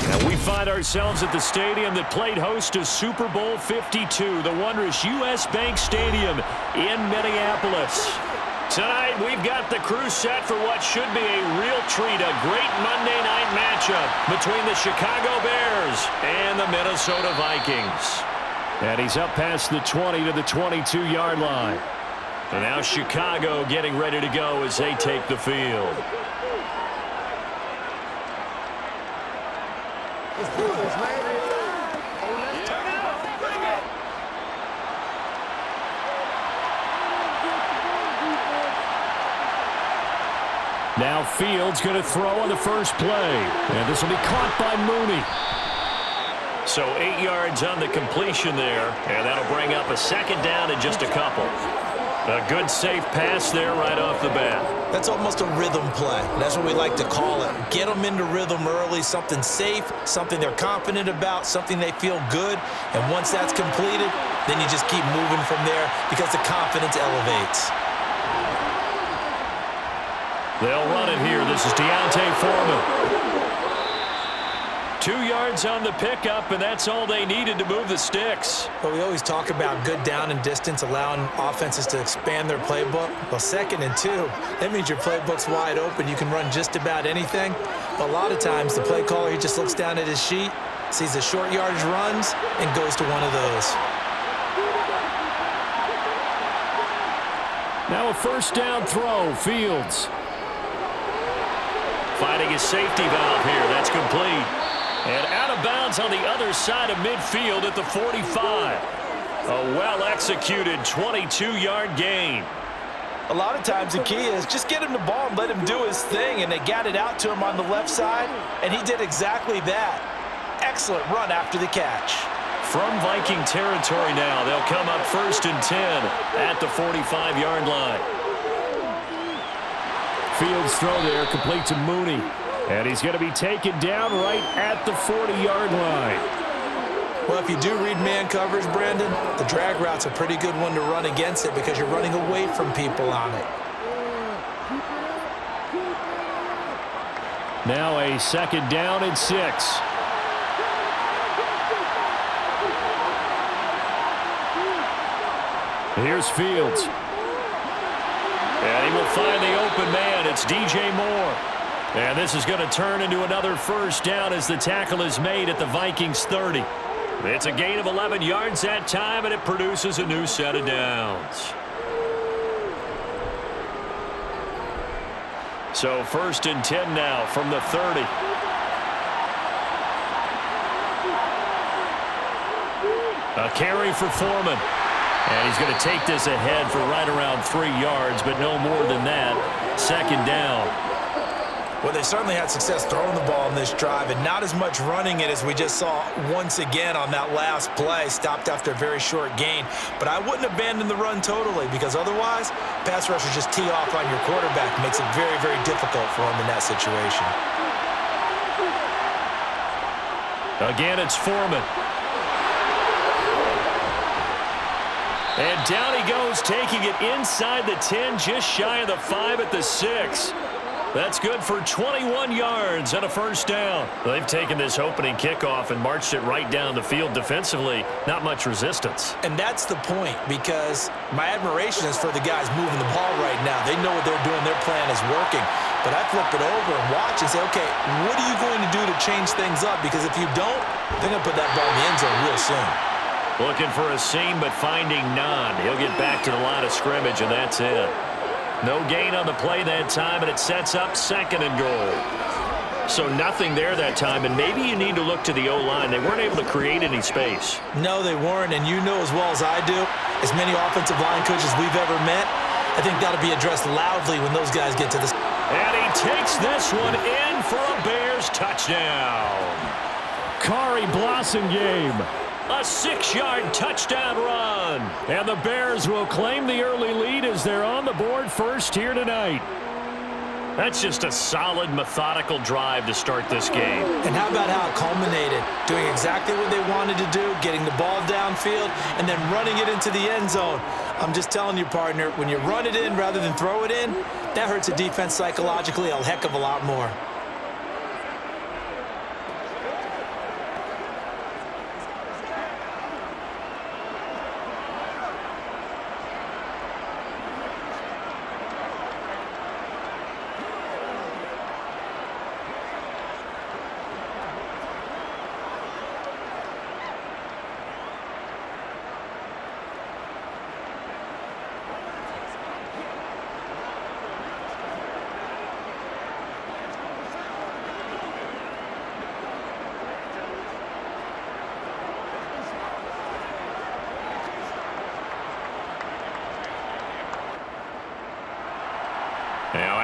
And we find ourselves at the stadium that played host to Super Bowl 52, the wondrous U.S. Bank Stadium in Minneapolis. Tonight, we've got the crew set for what should be a real treat, a great Monday night matchup between the Chicago Bears and the Minnesota Vikings. And he's up past the 20 to the 22-yard line. And now Chicago getting ready to go as they take the field. Now Fields going to throw on the first play. And this will be caught by Mooney. So 8 yards on the completion there. And that'll bring up a second down in just a couple. A good safe pass there right off the bat. That's almost a rhythm play. That's what we like to call it. Get them into rhythm early, something safe, something they're confident about, something they feel good. And once that's completed, then you just keep moving from there because the confidence elevates. They'll run it here. This is Deontay Foreman. 2 yards on the pickup, and that's all they needed to move the sticks. Well, we always talk about good down and distance, allowing offenses to expand their playbook. Well, 2nd and 2, that means your playbook's wide open. You can run just about anything. But a lot of times, the play caller, he just looks down at his sheet, sees the short yardage runs, and goes to one of those. Now a first down throw, Fields. Finding his safety valve here. That's complete. And out of bounds on the other side of midfield at the 45. A well-executed 22-yard gain. A lot of times the key is just get him the ball and let him do his thing, and they got it out to him on the left side, and he did exactly that. Excellent run after the catch. From Viking territory now, they'll come up 1st and 10 at the 45-yard line. Fields throw there, complete to Mooney. And he's going to be taken down right at the 40-yard line. Well, if you do read man coverage, Brandon, the drag route's a pretty good one to run against it because you're running away from people on it. Now a 2nd down and 6. Here's Fields. And he will find the open man. It's DJ Moore. And this is going to turn into another first down as the tackle is made at the Vikings 30. It's a gain of 11 yards that time, and it produces a new set of downs. So 1st and 10 now from the 30. A carry for Foreman. And he's going to take this ahead for right around 3 yards, but no more than that. 2nd down. Well, they certainly had success throwing the ball in this drive and not as much running it as we just saw once again on that last play. Stopped after a very short gain. But I wouldn't abandon the run totally because otherwise, pass rushers just tee off on your quarterback. Makes it very, very difficult for him in that situation. Again, it's Foreman. And down he goes, taking it inside the 10, just shy of the 5 at the 6. That's good for 21 yards and a first down. They've taken this opening kickoff and marched it right down the field defensively. Not much resistance. And that's the point, because my admiration is for the guys moving the ball right now. They know what they're doing. Their plan is working. But I flip it over and watch and say, okay, what are you going to do to change things up? Because if you don't, they're going to put that ball in the end zone real soon. Looking for a seam, but finding none. He'll get back to the line of scrimmage, and that's it. No gain on the play that time, and it sets up 2nd and goal. So nothing there that time, and maybe you need to look to the O-line. They weren't able to create any space. No, they weren't, and you know as well as I do, as many offensive line coaches we've ever met, I think that'll be addressed loudly when those guys get to this. And he takes this one in for a Bears touchdown. Kari Blossingame. A 6-yard touchdown run. And the Bears will claim the early lead as they're on the board first here tonight. That's just a solid, methodical drive to start this game. And how about how it culminated? Doing exactly what they wanted to do, getting the ball downfield, and then running it into the end zone. I'm just telling you, partner, when you run it in rather than throw it in, that hurts a defense psychologically a heck of a lot more.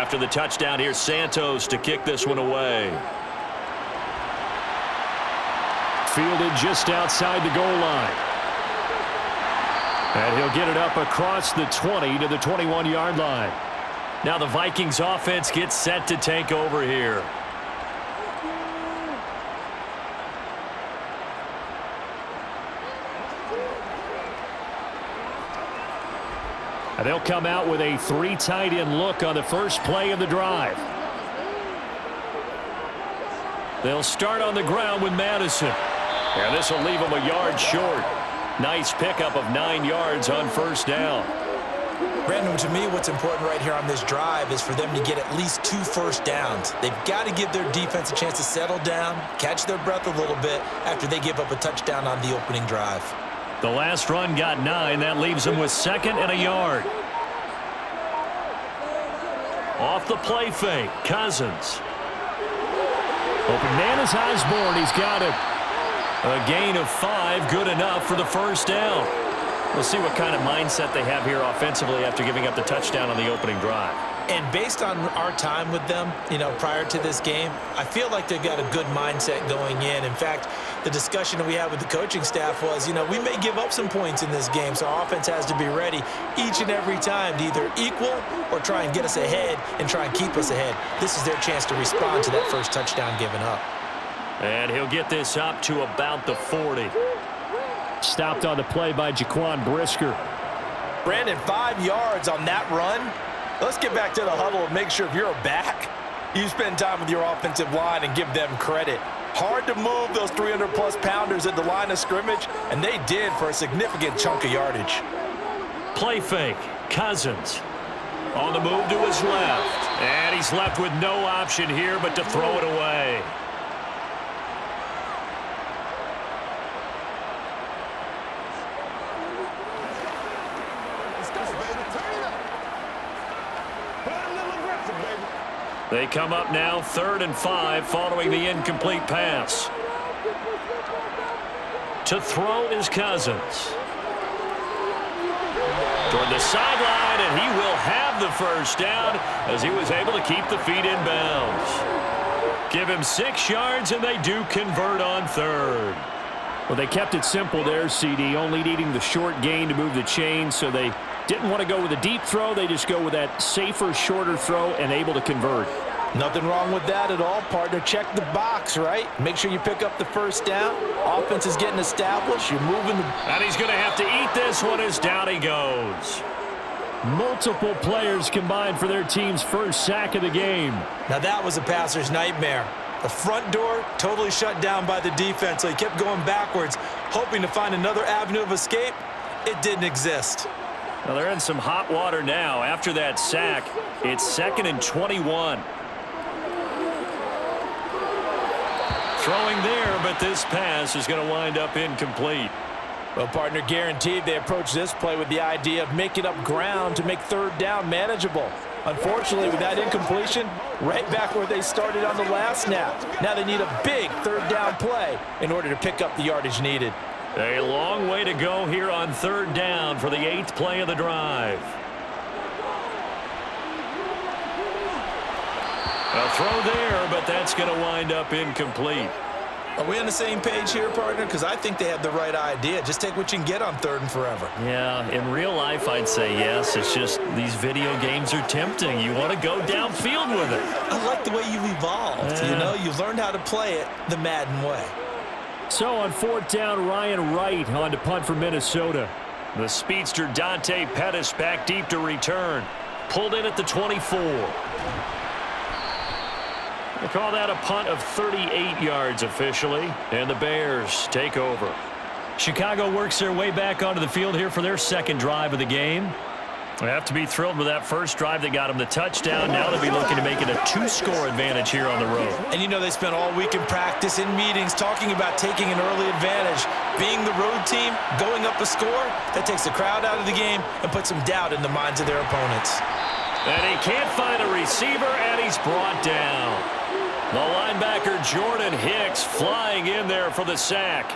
After the touchdown, here's Santos to kick this one away. Fielded just outside the goal line. And he'll get it up across the 20 to the 21-yard line. Now the Vikings offense gets set to take over here. And they'll come out with a 3 tight end look on the first play of the drive. They'll start on the ground with Madison. And this will leave them a yard short. Nice pickup of 9 yards on first down. Brandon, to me, what's important right here on this drive is for them to get at least 2 first downs. They've got to give their defense a chance to settle down, catch their breath a little bit after they give up a touchdown on the opening drive. The last run got 9. That leaves them with 2nd and a yard. Off the play fake, Cousins. Open man is Osborne. He's got it. A gain of 5, good enough for the first down. We'll see what kind of mindset they have here offensively after giving up the touchdown on the opening drive. And based on our time with them, prior to this game, I feel like they've got a good mindset going in. In fact, the discussion that we had with the coaching staff was, we may give up some points in this game, so our offense has to be ready each and every time to either equal or try and get us ahead and try and keep us ahead. This is their chance to respond to that first touchdown given up. And he'll get this up to about the 40. Stopped on the play by Jaquan Brisker. Brandon, 5 yards on that run. Let's get back to the huddle and make sure if you're a back, you spend time with your offensive line and give them credit. Hard to move those 300-plus pounders at the line of scrimmage, and they did for a significant chunk of yardage. Play fake, Cousins. On the move to his left. And he's left with no option here but to throw it away. They come up now 3rd and 5 following the incomplete pass. To throw is Cousins. Toward the sideline, and he will have the first down as he was able to keep the feet in bounds. Give him 6 yards, and they do convert on 3rd. Well, they kept it simple there, CD, only needing the short gain to move the chains, so they didn't want to go with a deep throw. They just go with that safer, shorter throw and able to convert. Nothing wrong with that at all, partner. Check the box, right? Make sure you pick up the first down. Offense is getting established. You're moving the... And he's going to have to eat this one as down he goes. Multiple players combined for their team's first sack of the game. Now that was a passer's nightmare. The front door totally shut down by the defense, so he kept going backwards, hoping to find another avenue of escape. It didn't exist. Well, they're in some hot water now. After that sack, it's 2nd and 21. Throwing there, but this pass is going to wind up incomplete. Well, partner, guaranteed they approach this play with the idea of making up ground to make 3rd down manageable. Unfortunately, with that incompletion, right back where they started on the last snap. Now they need a big 3rd down play in order to pick up the yardage needed. A long way to go here on 3rd down for the 8th play of the drive. A throw there, but that's going to wind up incomplete. Are we on the same page here, partner? Because I think they had the right idea. Just take what you can get on 3rd and forever. Yeah, in real life, I'd say yes. It's just these video games are tempting. You want to go downfield with it. I like the way you've evolved. You've learned how to play it the Madden way. So on 4th down, Ryan Wright on to punt for Minnesota. The speedster Dante Pettis back deep to return. Pulled in at the 24. They call that a punt of 38 yards officially, and the Bears take over. Chicago works their way back onto the field here for their 2nd drive of the game. They have to be thrilled with that first drive that got them the touchdown. Now they'll be looking to make it a 2-score advantage here on the road. And they spent all week in practice, in meetings, talking about taking an early advantage. Being the road team, going up a score, that takes the crowd out of the game and puts some doubt in the minds of their opponents. And he can't find a receiver, and he's brought down. The linebacker Jordan Hicks flying in there for the sack.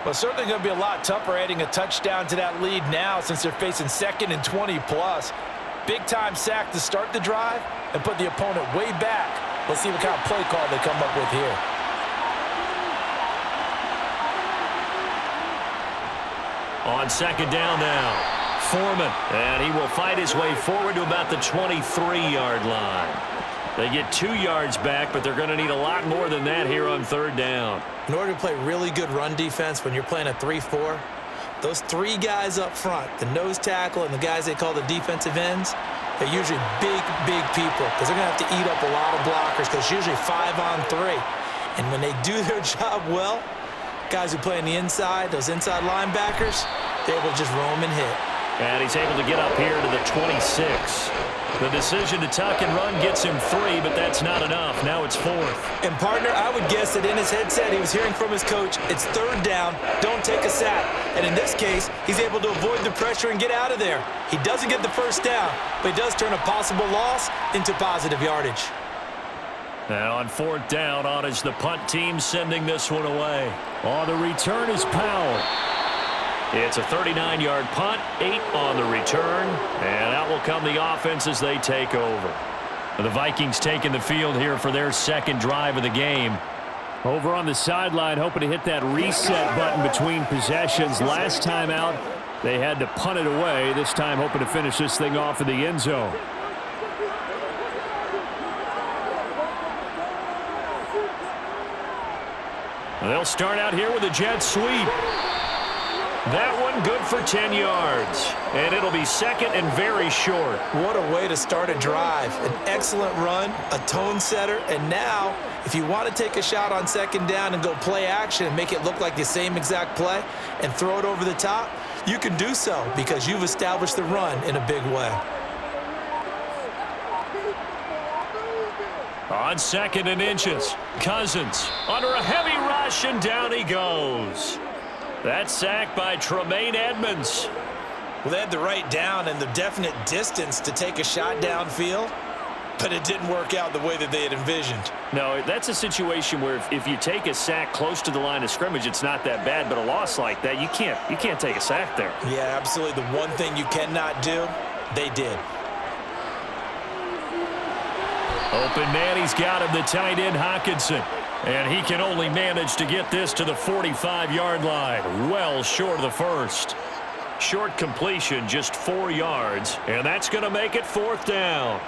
Well, certainly going to be a lot tougher adding a touchdown to that lead now since they're facing 2nd and 20+. Big-time sack to start the drive, and put the opponent way back. Let's see what kind of play call they come up with here. On second down now, Foreman, and he will fight his way forward to about the 23-yard line. They get 2 yards back, but they're going to need a lot more than that here on third down. In order to play really good run defense when you're playing a 3-4, those 3 guys up front, the nose tackle and the guys they call the defensive ends, they're usually big, big people because they're going to have to eat up a lot of blockers because it's usually 5-on-3. And when they do their job well, guys who play on the inside, those inside linebackers, they're able to just roam and hit. And he's able to get up here to the 26. The decision to tuck and run gets him 3, but that's not enough. Now it's 4th. And, partner, I would guess that in his headset he was hearing from his coach, it's third down, don't take a sack. And in this case, he's able to avoid the pressure and get out of there. He doesn't get the first down, but he does turn a possible loss into positive yardage. And on 4th down, on is the punt team sending this one away. On the return is Powell. It's a 39-yard punt, 8 on the return, and out will come the offense as they take over. The Vikings taking the field here for their second drive of the game. Over on the sideline, hoping to hit that reset button between possessions. Last time out, they had to punt it away. This time, hoping to finish this thing off in the end zone. They'll start out here with a jet sweep. That one good for 10 yards. And it'll be second and very short. What a way to start a drive. An excellent run, a tone setter, and now, if you want to take a shot on second down and go play action and make it look like the same exact play and throw it over the top, you can do so because you've established the run in a big way. On second and inches, Cousins under a heavy rush, and down he goes. That sack by Tremaine Edmonds. Well, they had the right down and the definite distance to take a shot downfield, but it didn't work out the way that they had envisioned. No, that's a situation where if you take a sack close to the line of scrimmage, it's not that bad, but a loss like that, you can't take a sack there. Yeah, absolutely. The one thing you cannot do, they did. Open man, he's got him, the tight end Hockenson. And he can only manage to get this to the 45-yard line. Well short of the first. Short completion, just 4 yards. And that's going to make it 4th down.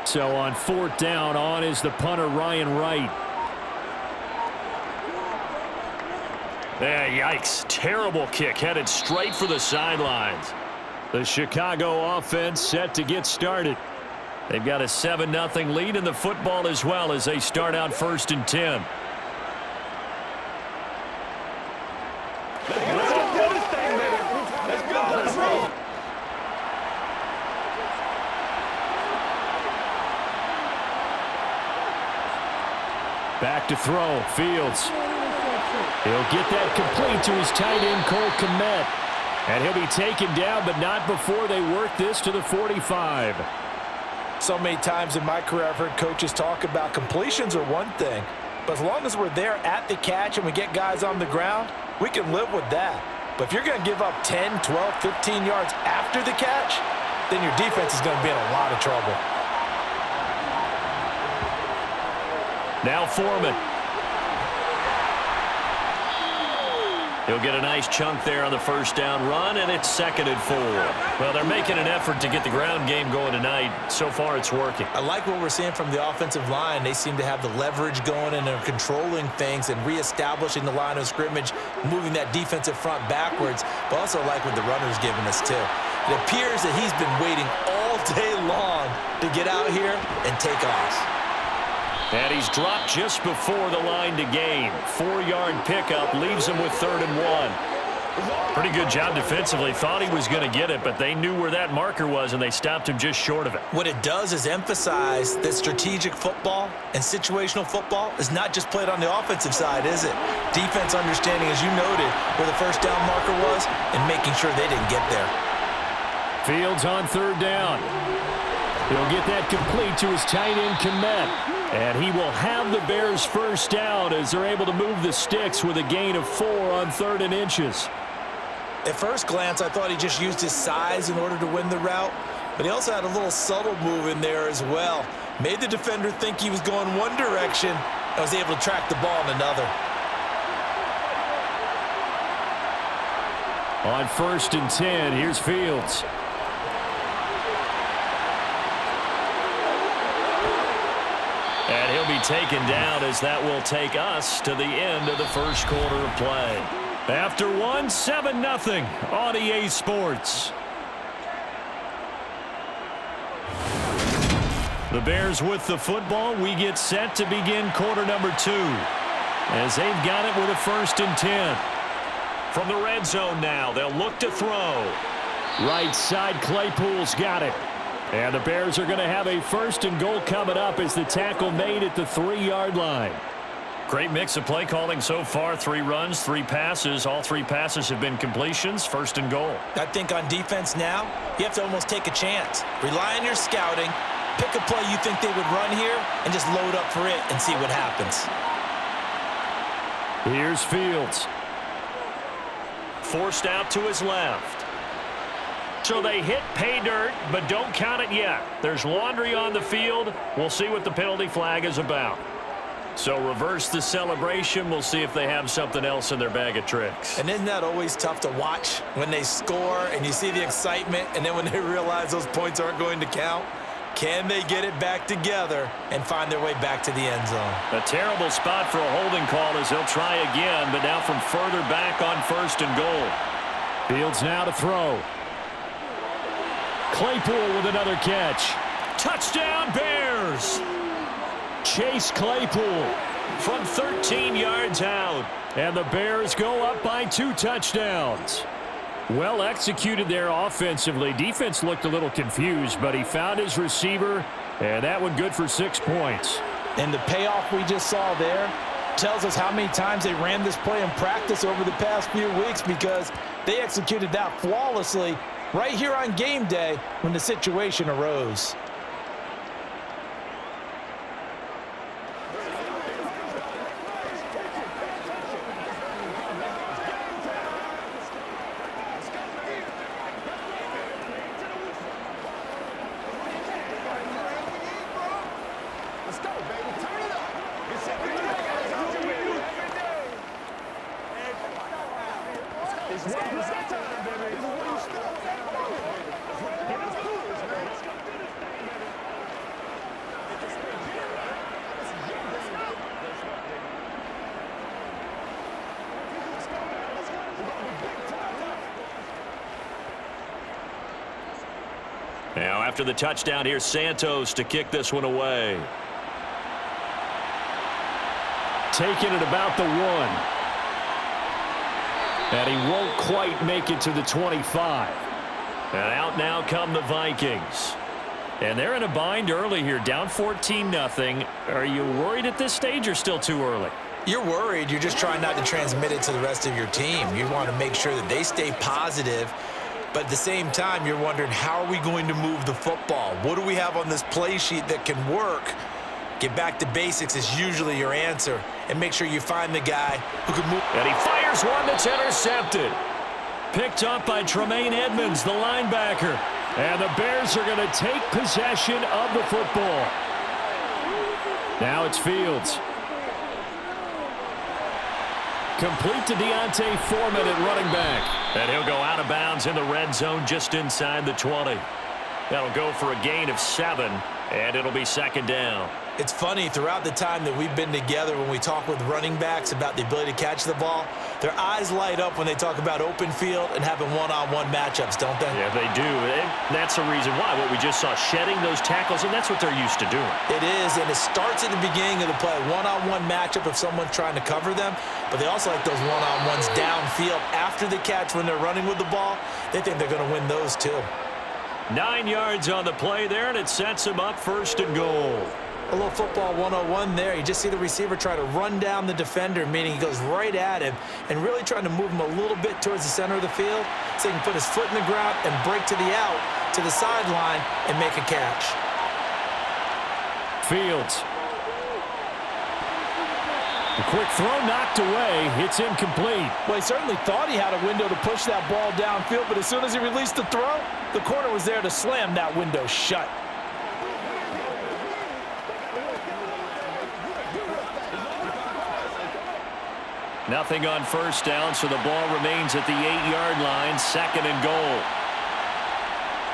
So on 4th down, on is the punter Ryan Wright. Yikes. Terrible kick headed straight for the sidelines. The Chicago offense set to get started. They've got a 7-0 lead in the football as well as they start out 1st and 10. Back to throw, Fields. He'll get that complete to his tight end, Cole Kmet. And he'll be taken down, but not before they work this to the 45. So many times in my career I've heard coaches talk about completions are one thing, but as long as we're there at the catch and we get guys on the ground, we can live with that. But if you're going to give up 10, 12, 15 yards after the catch, then your defense is going to be in a lot of trouble. Now Foreman. He'll get a nice chunk there on the first down run, and it's 2nd and 4. Well, they're making an effort to get the ground game going tonight. So far, it's working. I like what we're seeing from the offensive line. They seem to have the leverage going, and they're controlling things and reestablishing the line of scrimmage, moving that defensive front backwards, but also like what the runner's giving us, too. It appears that he's been waiting all day long to get out here and take off. And he's dropped just before the line to gain. 4-yard pickup leaves him with 3rd and 1. Pretty good job defensively. Thought he was going to get it, but they knew where that marker was, and they stopped him just short of it. What it does is emphasize that strategic football and situational football is not just played on the offensive side, is it? Defense understanding, as you noted, where the first down marker was and making sure they didn't get there. Fields on 3rd down. He'll get that complete to his tight end, Kmet. And he will have the Bears first down as they're able to move the sticks with a gain of 4 on 3rd and inches. At first glance, I thought he just used his size in order to win the route. but he also had a little subtle move in there as well. Made the defender think he was going one direction and was able to track the ball in another. On 1st and 10, here's Fields. And he'll be taken down as that will take us to the end of the first quarter of play. After 7-0 on EA Sports. The Bears with the football. We get set to begin quarter number 2 as they've got it with a 1st and 10. From the red zone now, they'll look to throw. Right side, Claypool's got it. And the Bears are going to have a 1st and goal coming up as the tackle made at the 3-yard line. Great mix of play calling so far. 3 runs, 3 passes. All 3 passes have been completions. 1st and goal. I think on defense now, you have to almost take a chance. Rely on your scouting. Pick a play you think they would run here and just load up for it and see what happens. Here's Fields. Forced out to his left. So they hit pay dirt, but don't count it yet. There's laundry on the field. We'll see what the penalty flag is about. So reverse the celebration. We'll see if they have something else in their bag of tricks. And isn't that always tough to watch when they score and you see the excitement, and then when they realize those points aren't going to count? Can they get it back together and find their way back to the end zone? A terrible spot for a holding call as they'll try again, but now from further back on 1st and goal. Fields now to throw. Claypool with another catch. Touchdown, Bears! Chase Claypool from 13 yards out. And the Bears go up by 2 touchdowns. Well executed there offensively. Defense looked a little confused, but he found his receiver, and that one good for 6 points. And the payoff we just saw there tells us how many times they ran this play in practice over the past few weeks, because they executed that flawlessly right here on game day when the situation arose. Now after the touchdown, here's Santos to kick this one away. Taking it about the 1. And he won't quite make it to the 25. And out now come the Vikings. And they're in a bind early here, down 14-0. Are you worried at this stage or still too early? You're worried. You're just trying not to transmit it to the rest of your team. You want to make sure that they stay positive. But at the same time, you're wondering, how are we going to move the football? What do we have on this play sheet that can work? Get back to basics is usually your answer. And make sure you find the guy who can move. And he fires one that's intercepted. Picked up by Tremaine Edmonds, the linebacker. And the Bears are going to take possession of the football. Now it's Fields. Complete to Deontay Foreman at running back. And he'll go out of bounds in the red zone just inside the 20. That'll go for a gain of 7, and it'll be 2nd down. It's funny, throughout the time that we've been together, when we talk with running backs about the ability to catch the ball, their eyes light up when they talk about open field and having one-on-one matchups, don't they? Yeah, they do. And that's the reason why. What we just saw, shedding those tackles, and that's what they're used to doing. It is, and it starts at the beginning of the play. One-on-one matchup if someone's trying to cover them, but they also like those one-on-ones downfield after the catch when they're running with the ball. They think they're going to win those too. 9 yards on the play there, and it sets him up 1st and goal. A little football 101 there. You just see the receiver try to run down the defender, meaning he goes right at him and really trying to move him a little bit towards the center of the field so he can put his foot in the ground and break to the out, to the sideline, and make a catch. Fields. A quick throw knocked away. It's incomplete. Well, he certainly thought he had a window to push that ball downfield, but as soon as he released the throw, the corner was there to slam that window shut. Nothing on first down, so the ball remains at the 8-yard line, 2nd and goal.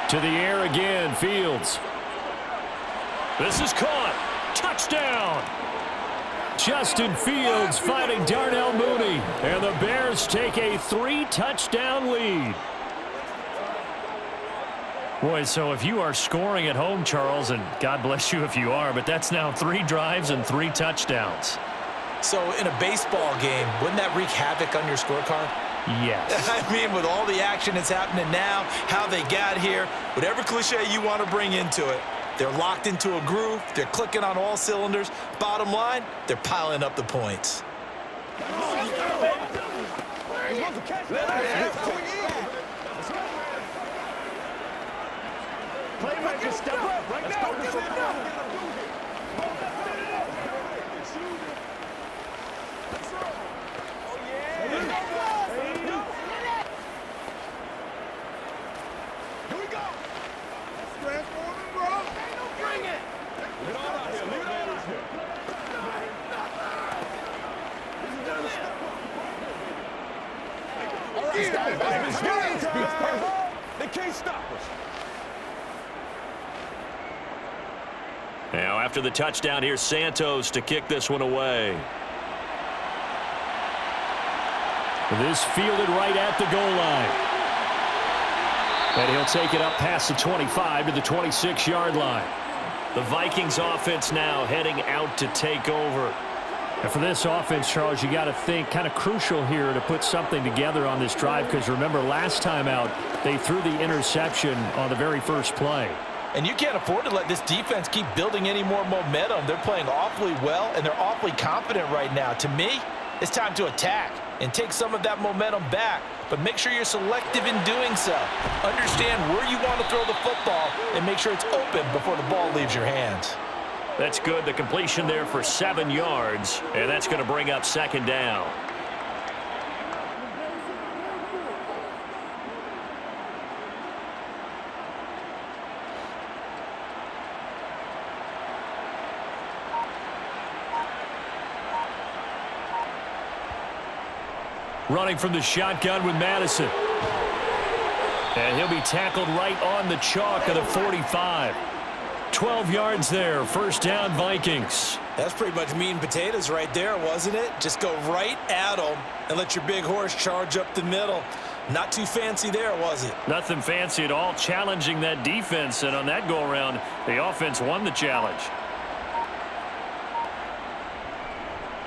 To the air again, Fields. This is caught. Touchdown! Justin Fields fighting Darnell Mooney, and the Bears take a 3-touchdown lead. Boy, so if you are scoring at home, Charles, and God bless you if you are, but that's now 3 drives and 3 touchdowns. So in a baseball game, wouldn't that wreak havoc on your scorecard? Yes. I mean, with all the action that's happening now, how they got here, whatever cliche you want to bring into it, they're locked into a groove. They're clicking on all cylinders. Bottom line, they're piling up the points. Playmaker, step up right now. They can't stop us. Now after the touchdown, here's Santos to kick this one away. This fielded right at the goal line. And he'll take it up past the 25 to the 26-yard line. The Vikings offense now heading out to take over. And for this offense, Charles, you got to think kind of crucial here to put something together on this drive, because remember last time out they threw the interception on the very first play. And you can't afford to let this defense keep building any more momentum. They're playing awfully well, and they're awfully confident right now. To me, it's time to attack and take some of that momentum back, but make sure you're selective in doing so. Understand where you want to throw the football and make sure it's open before the ball leaves your hands. That's good. The completion there for 7 yards, and that's going to bring up 2nd down. Running from the shotgun with Madison. And he'll be tackled right on the chalk of the 45. 12 yards there. 1st down, Vikings. That's pretty much meat and potatoes right there, wasn't it? Just go right at them and let your big horse charge up the middle. Not too fancy there, was it? Nothing fancy at all, challenging that defense. And on that go-around, the offense won the challenge.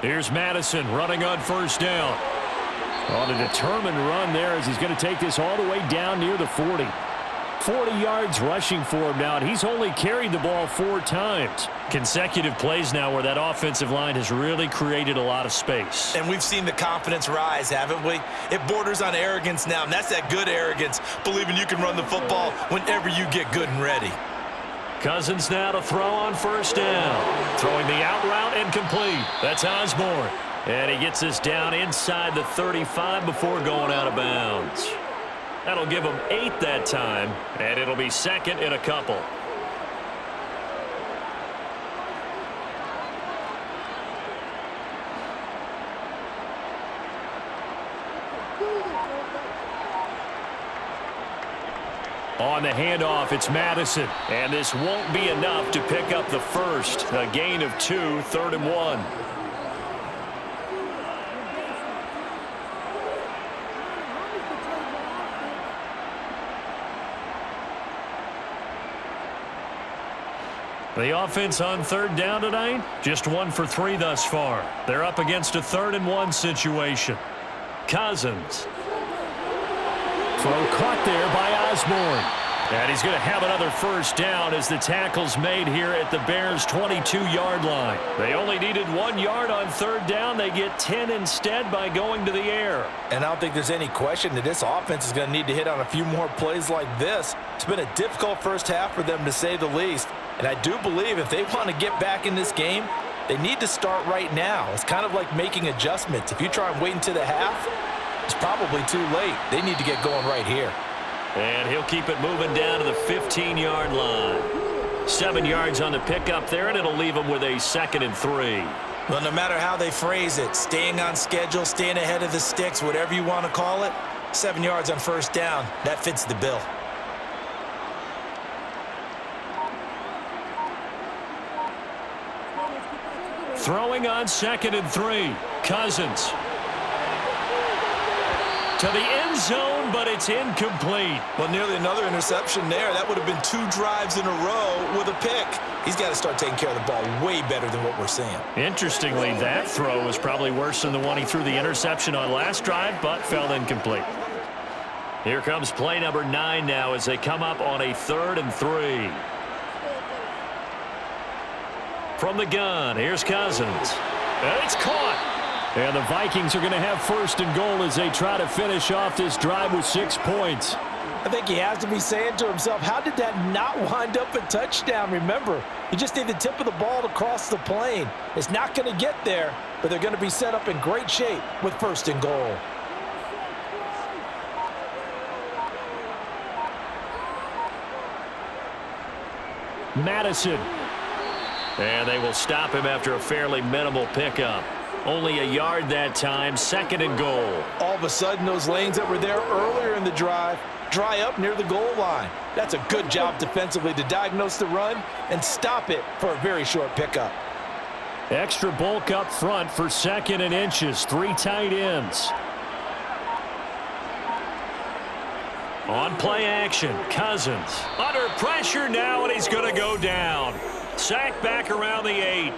Here's Madison running on 1st down. On a determined run there as he's going to take this all the way down near the 40. 40 yards rushing for him now, and he's only carried the ball 4 times. Consecutive plays now where that offensive line has really created a lot of space. And we've seen the confidence rise, haven't we? It borders on arrogance now, and that's that good arrogance, believing you can run the football whenever you get good and ready. Cousins now to throw on 1st down. Throwing the out route and complete. That's Osborne. And he gets this down inside the 35 before going out of bounds. That'll give him 8 that time, and it'll be 2nd and a couple. On the handoff, it's Madison. And this won't be enough to pick up the first. A gain of 2, 3rd and 1. The offense on 3rd down tonight, just 1 for 3 thus far. They're up against a 3rd and 1 situation. Cousins. Throw caught there by Osborne. And he's going to have another 1st down as the tackle's made here at the Bears' 22-yard line. They only needed 1 yard on 3rd down. They get 10 instead by going to the air. And I don't think there's any question that this offense is going to need to hit on a few more plays like this. It's been a difficult first half for them, to say the least. And I do believe if they want to get back in this game, They need to start right now. It's kind of like making adjustments. If you try and wait until the half, it's probably too late. They need to get going right here. And he'll keep it moving down to the 15-yard line. 7 yards on the pickup there, and it'll leave him with a 2nd and 3. Well, no matter how they phrase it, staying on schedule, staying ahead of the sticks, whatever you want to call it, 7 yards on first down, that fits the bill. Throwing on 2nd and 3. Cousins. To the end zone, but it's incomplete. Well, nearly another interception there. That would have been 2 drives in a row with a pick. He's got to start taking care of the ball way better than what we're seeing. Interestingly, that throw was probably worse than the one he threw the interception on last drive, but fell incomplete. Here comes play number 9 now as they come up on a 3rd and 3. From the gun, here's Cousins. And it's caught. And the Vikings are going to have 1st and goal as they try to finish off this drive with 6 points. I think he has to be saying to himself, how did that not wind up a touchdown? Remember, you just need the tip of the ball to cross the plane. It's not going to get there, but they're going to be set up in great shape with 1st and goal. Madison. And they will stop him after a fairly minimal pickup. Only a yard that time, 2nd and goal. All of a sudden, those lanes that were there earlier in the drive dry up near the goal line. That's a good job defensively to diagnose the run and stop it for a very short pickup. Extra bulk up front for 2nd and inches. 3 tight ends. On play action, Cousins. Under pressure now, and he's going to go down. Sacked back around the 8.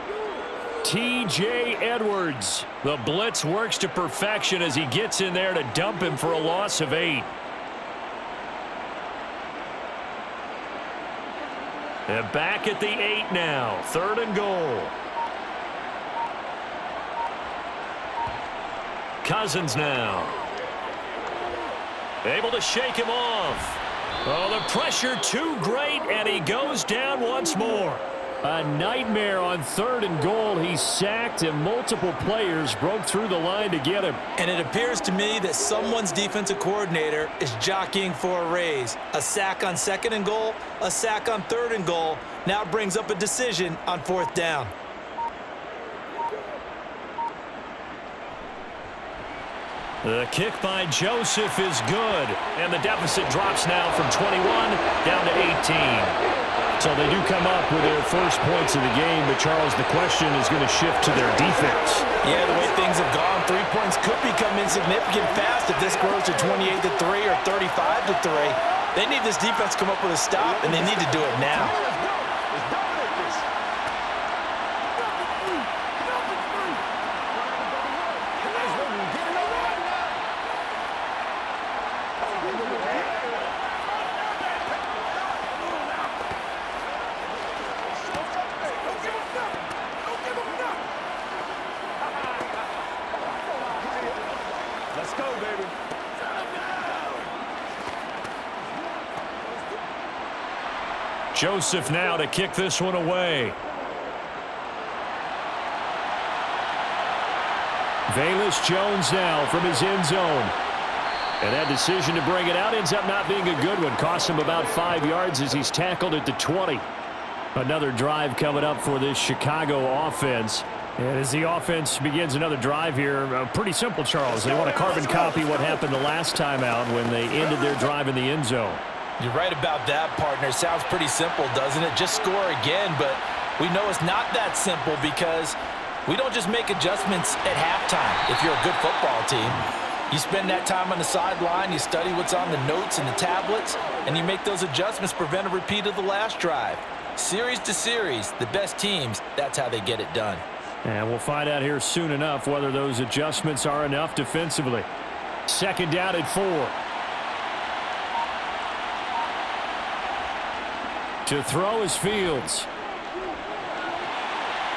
T.J. Edwards. The blitz works to perfection as he gets in there to dump him for a loss of 8. And back at the 8 now. 3rd and goal. Cousins now. Able to shake him off. Oh, the pressure too great, and he goes down once more. A nightmare on 3rd and goal. He's sacked, and multiple players broke through the line to get him. And it appears to me that someone's defensive coordinator is jockeying for a raise. A sack on 2nd and goal, a sack on 3rd and goal. Now brings up a decision on 4th down. The kick by Joseph is good, and the deficit drops now from 21 down to 18. So they do come up with their first points of the game, but Charles, the question is going to shift to their defense. Yeah, the way things have gone, 3 points could become insignificant fast if this grows to 28-3 or 35-3. They need this defense to come up with a stop, and they need to do it now. Let's go, baby. Joseph now to kick this one away. Velus Jones now from his end zone. And that decision to bring it out ends up not being a good one. Costs him about 5 yards as he's tackled at the 20. Another drive coming up for this Chicago offense. And as the offense begins another drive here, pretty simple, Charles. They want to carbon copy what happened the last time out when they ended their drive in the end zone. You're right about that, partner. Sounds pretty simple, doesn't it? Just score again, but we know it's not that simple because we don't just make adjustments at halftime if you're a good football team. You spend that time on the sideline, you study what's on the notes and the tablets, and you make those adjustments, prevent a repeat of the last drive. Series to series, the best teams, that's how they get it done. And we'll find out here soon enough whether those adjustments are enough defensively. 2nd down at 4. To throw is Fields.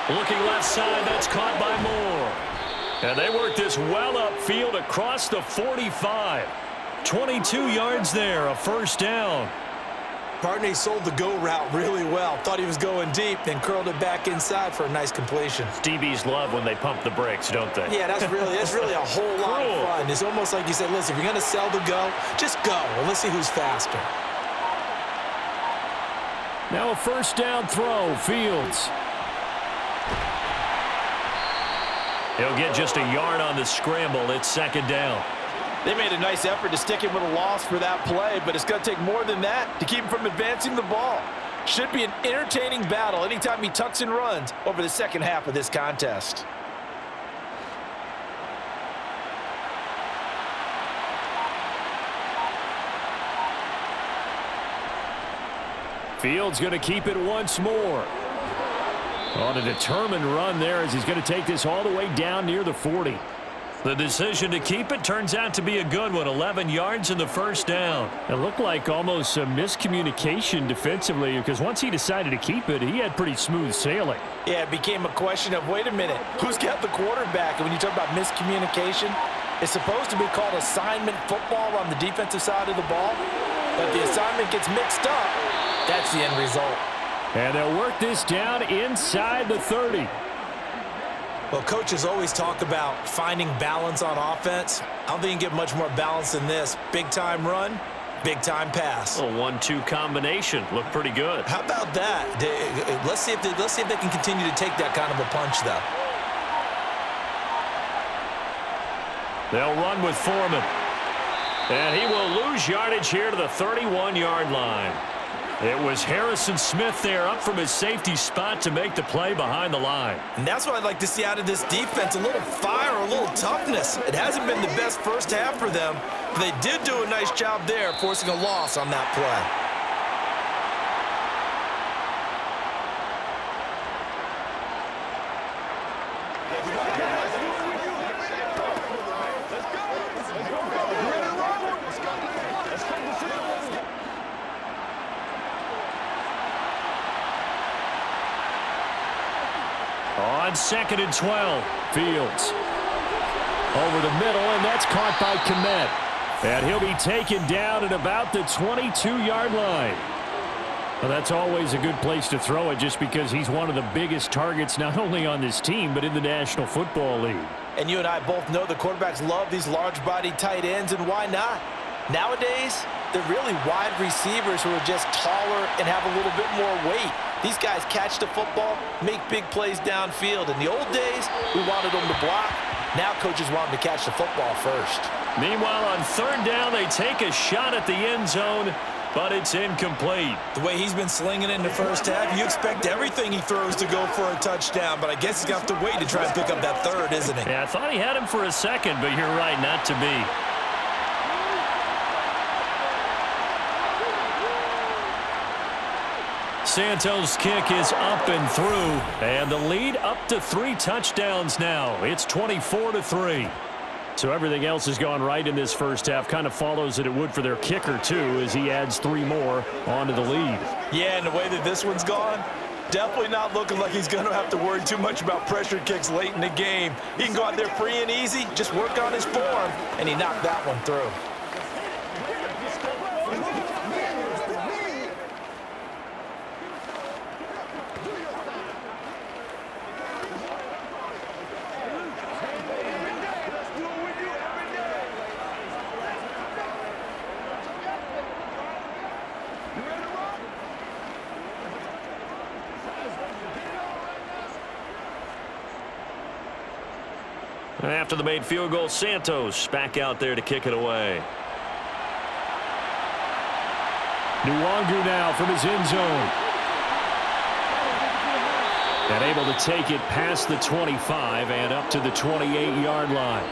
Looking left side, that's caught by Moore. And they work this well upfield across the 45. 22 yards there, a 1st down. Partner, he sold the go route really well. Thought he was going deep, then curled it back inside for a nice completion. DBs love when they pump the brakes, don't they? Yeah, that's really a whole lot of fun. It's almost like you said, listen, if you're going to sell the go, just go. And let's see who's faster. Now a first down throw, Fields. He'll get just a yard on the scramble. It's second down. They made a nice effort to stick him with a loss for that play, but it's going to take more than that to keep him from advancing the ball. Should be an entertaining battle anytime he tucks and runs over the second half of this contest. Fields going to keep it once more. On a determined run there as he's going to take this all the way down near the 40. The decision to keep it turns out to be a good one. 11 yards in the first down. It looked like almost a miscommunication defensively because once he decided to keep it, he had pretty smooth sailing. Yeah, it became a question of, wait a minute, who's got the quarterback? And when you talk about miscommunication, it's supposed to be called assignment football on the defensive side of the ball. But the assignment gets mixed up. That's the end result. And they'll work this down inside the 30. Well, coaches always talk about finding balance on offense. I don't think you can get much more balance than this. Big-time run, big-time pass. A 1-2 combination. Looked pretty good. How about that? Let's see if they can continue to take that kind of a punch, though. They'll run with Foreman. And he will lose yardage here to the 31-yard line. It was Harrison Smith there up from his safety spot to make the play behind the line. And that's what I'd like to see out of this defense, a little fire, a little toughness. It hasn't been the best first half for them, but they did do a nice job there forcing a loss on that play. On 2nd and 12, Fields. Over the middle, and that's caught by Kmet. And he'll be taken down at about the 22-yard line. Well, that's always a good place to throw it just because he's one of the biggest targets not only on this team but in the National Football League. And you and I both know the quarterbacks love these large-bodied tight ends, and why not? Nowadays, they're really wide receivers who are just taller and have a little bit more weight. These guys catch the football, make big plays downfield. In the old days, we wanted them to block. Now coaches want them to catch the football first. Meanwhile, on 3rd down, they take a shot at the end zone, but it's incomplete. The way he's been slinging in the first half, you expect everything he throws to go for a touchdown, but I guess he's got to wait to try and pick up that third, isn't he? Yeah, I thought he had him for a second, but you're right, not to be. Santos' kick is up and through, and the lead up to 3 touchdowns now. It's 24-3. So everything else has gone right in this first half. Kind of follows that it would for their kicker, too, as he adds 3 more onto the lead. Yeah, and the way that this one's gone, definitely not looking like he's going to have to worry too much about pressure kicks late in the game. He can go out there free and easy, just work on his form, and he knocked that one through. After the made field goal, Santos back out there to kick it away. Nwangu now from his end zone. And able to take it past the 25 and up to the 28-yard line.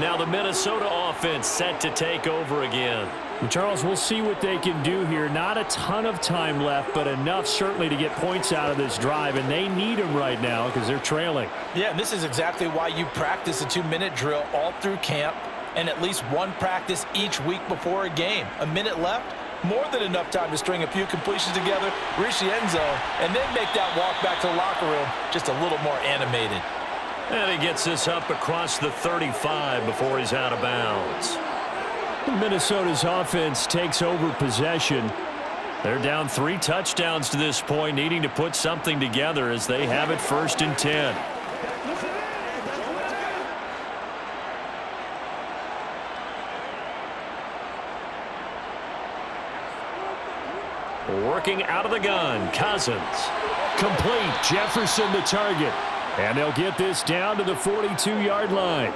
Now the Minnesota offense set to take over again. And Charles, we'll see what they can do here. Not a ton of time left, but enough certainly to get points out of this drive, and they need them right now because they're trailing. Yeah, and this is exactly why you practice a 2-minute drill all through camp and at least one practice each week before a game. A minute left, more than enough time to string a few completions together, reach the end zone, and then make that walk back to the locker room just a little more animated. And he gets this up across the 35 before he's out of bounds. Minnesota's offense takes over possession. They're down 3 touchdowns to this point, needing to put something together as they have it 1st and 10. Working out of the gun, Cousins. Complete, Jefferson the target. And they'll get this down to the 42-yard line.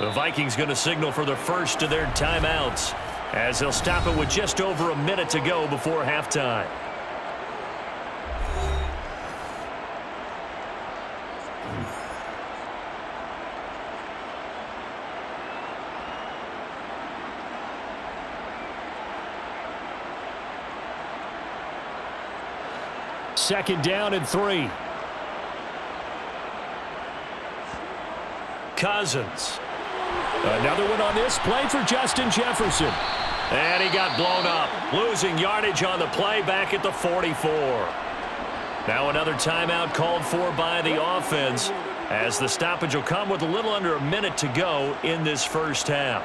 The Vikings going to signal for the first of their timeouts as they'll stop it with just over a minute to go before halftime. Second down and 3. Cousins. Another one on this play for Justin Jefferson. And he got blown up, losing yardage on the play back at the 44. Now another timeout called for by the offense as the stoppage will come with a little under a minute to go in this first half.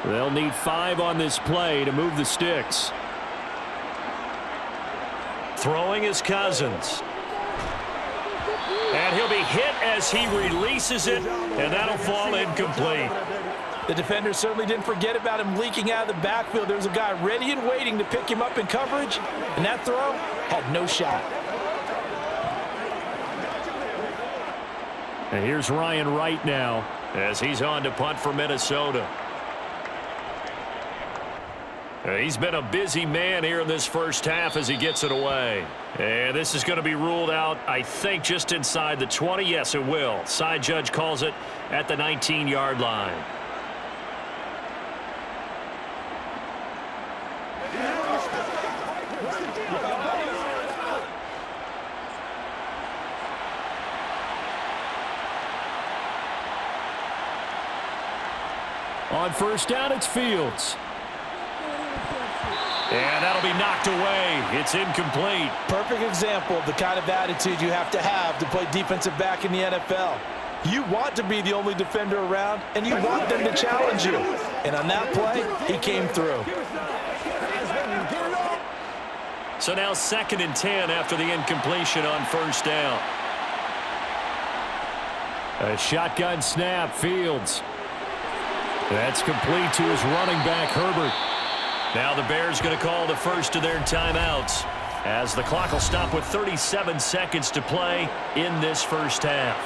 They'll need 5 on this play to move the sticks. Throwing is Cousins. And he'll be hit as he releases it, and that'll fall incomplete. The defender certainly didn't forget about him leaking out of the backfield. There was a guy ready and waiting to pick him up in coverage, and that throw had no shot. And here's Ryan Wright now as he's on to punt for Minnesota. He's been a busy man here in this first half as he gets it away. And this is going to be ruled out, I think, just inside the 20. Yes, it will. Side judge calls it at the 19-yard line. On first down, it's Fields. And that'll be knocked away. It's incomplete. Perfect example of the kind of attitude you have to play defensive back in the NFL. You want to be the only defender around, and you want them to challenge you. And on that play, he came through. So now 2nd and 10 after the incompletion on first down. A shotgun snap, Fields. That's complete to his running back, Herbert. Now the Bears going to call the first of their timeouts as the clock will stop with 37 seconds to play in this first half.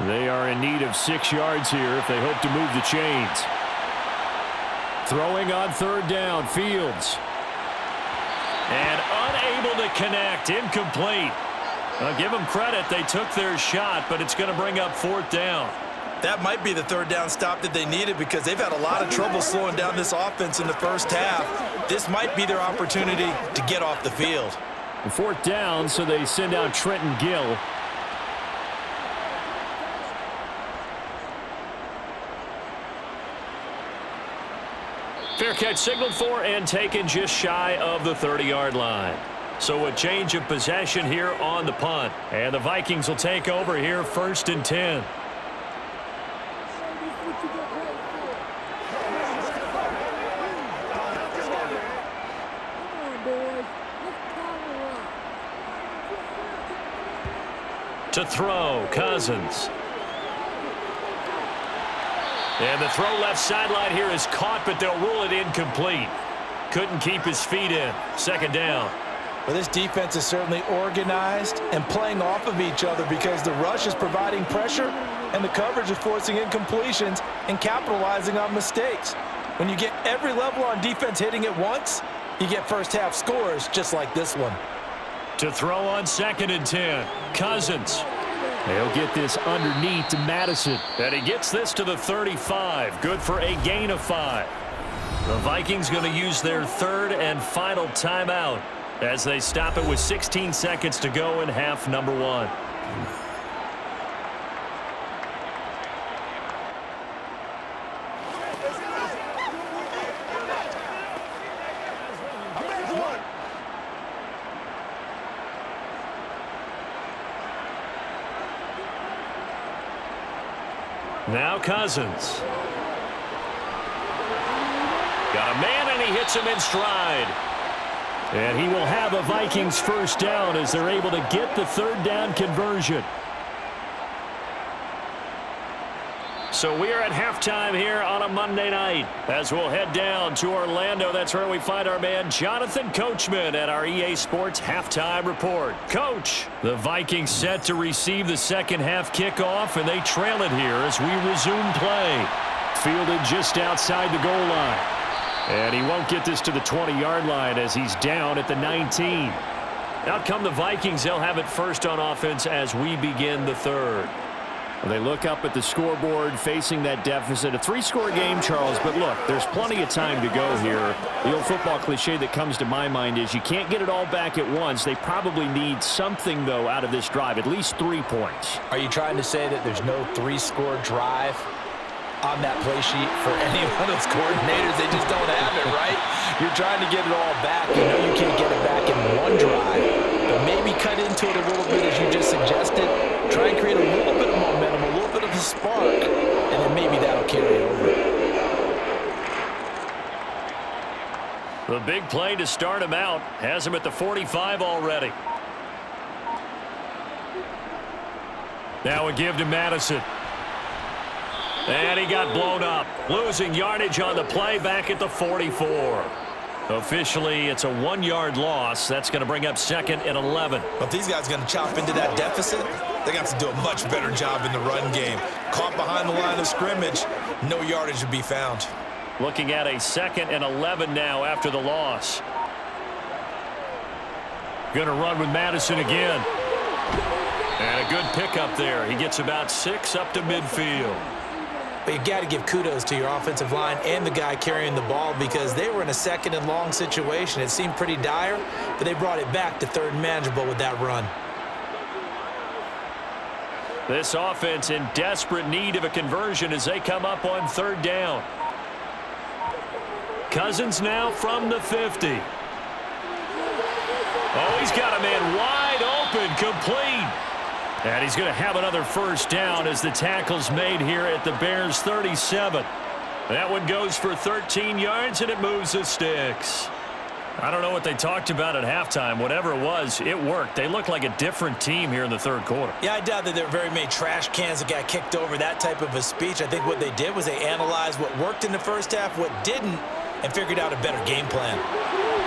They are in need of 6 yards here if they hope to move the chains. Throwing on third down, Fields. And unable to connect, incomplete. I'll give them credit, they took their shot, but it's going to bring up 4th down. That might be the 3rd down stop that they needed because they've had a lot of trouble slowing down this offense in the first half. This might be their opportunity to get off the field. 4th down, so they send out Trenton Gill. Fair catch signaled for and taken just shy of the 30-yard line. So a change of possession here on the punt. And the Vikings will take over here 1st and 10. To throw, Cousins. And the throw left sideline here is caught, but they'll rule it incomplete. Couldn't keep his feet in. 2nd down. Well, this defense is certainly organized and playing off of each other because the rush is providing pressure and the coverage is forcing incompletions and capitalizing on mistakes. When you get every level on defense hitting at once, you get first half scores just like this one. To throw on 2nd and 10. Cousins. They'll get this underneath to Madison. And he gets this to the 35. Good for a gain of 5. The Vikings going to use their 3rd and final timeout as they stop it with 16 seconds to go in half number one. Now Cousins. Got a man, and he hits him in stride. And he will have a Vikings first down as they're able to get the third down conversion. So we are at halftime here on a Monday night as we'll head down to Orlando. That's where we find our man Jonathan Coachman at our EA Sports Halftime Report. Coach, the Vikings set to receive the second half kickoff, and they trail it here as we resume play. Fielded just outside the goal line. And he won't get this to the 20-yard line as he's down at the 19. Out come the Vikings. They'll have it first on offense as we begin the third. They look up at the scoreboard facing that deficit. A three-score game, Charles, but look, there's plenty of time to go here. The old football cliche that comes to my mind is you can't get it all back at once. They probably need something, though, out of this drive, at least 3 points. Are you trying to say that there's no three-score drive on that play sheet for any one of those coordinators? They just don't have it, right? You're trying to get it all back. You know you can't get it back in one drive, but maybe cut into it a little bit as you just suggested. Try and create a little bit of momentum, a little bit of a spark, and then maybe that'll carry over. The big play to start him out has him at the 45 already. Now a give to Madison. And he got blown up, losing yardage on the play back at the 44. Officially, it's a 1-yard loss. That's going to bring up second and 11. But if these guys are going to chop into that deficit, they're going to have to do a much better job in the run game. Caught behind the line of scrimmage, no yardage to be found. Looking at a second and 11 now after the loss. Going to run with Madison again. And a good pickup there. He gets about 6 up to midfield. But you got to give kudos to your offensive line and the guy carrying the ball because they were in a second and long situation. It seemed pretty dire, but they brought it back to third and manageable with that run. This offense in desperate need of a conversion as they come up on third down. Cousins now from the 50. Oh, he's got a man wide open, complete. And he's going to have another first down as the tackle's made here at the Bears' 37. That one goes for 13 yards, and it moves the sticks. I don't know what they talked about at halftime. Whatever it was, it worked. They look like a different team here in the third quarter. Yeah, I doubt that there were very many trash cans that got kicked over, that type of a speech. I think what they did was they analyzed what worked in the first half, what didn't, and figured out a better game plan.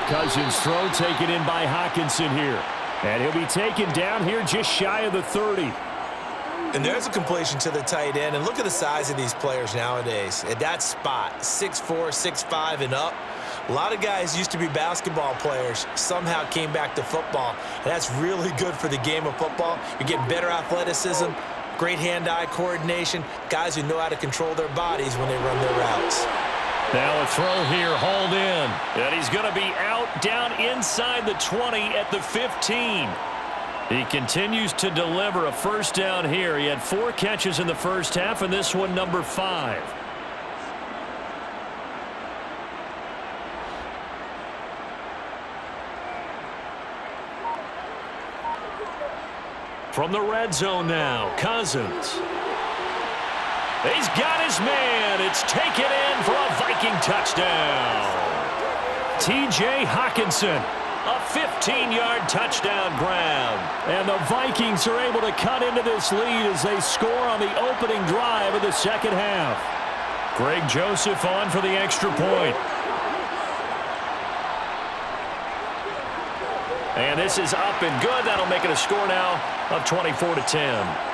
Cousins' throw taken in by Hockenson here. And he'll be taken down here just shy of the 30. And there's a completion to the tight end. And look at the size of these players nowadays. At that spot, 6'4", 6'5", and up. A lot of guys used to be basketball players, somehow came back to football. And that's really good for the game of football. You're getting better athleticism, great hand-eye coordination, guys who know how to control their bodies when they run their routes. Now a throw here, hauled in. And he's going to be out down inside the 20 at the 15. He continues to deliver a first down here. He had 4 catches in the first half, and this one number 5. From the red zone now, Cousins. He's got his man. It's taken in for a Viking touchdown. T.J. Hockenson, a 15-yard touchdown grab. And the Vikings are able to cut into this lead as they score on the opening drive of the second half. Greg Joseph on for the extra point. And this is up and good. That'll make it a score now of 24-10.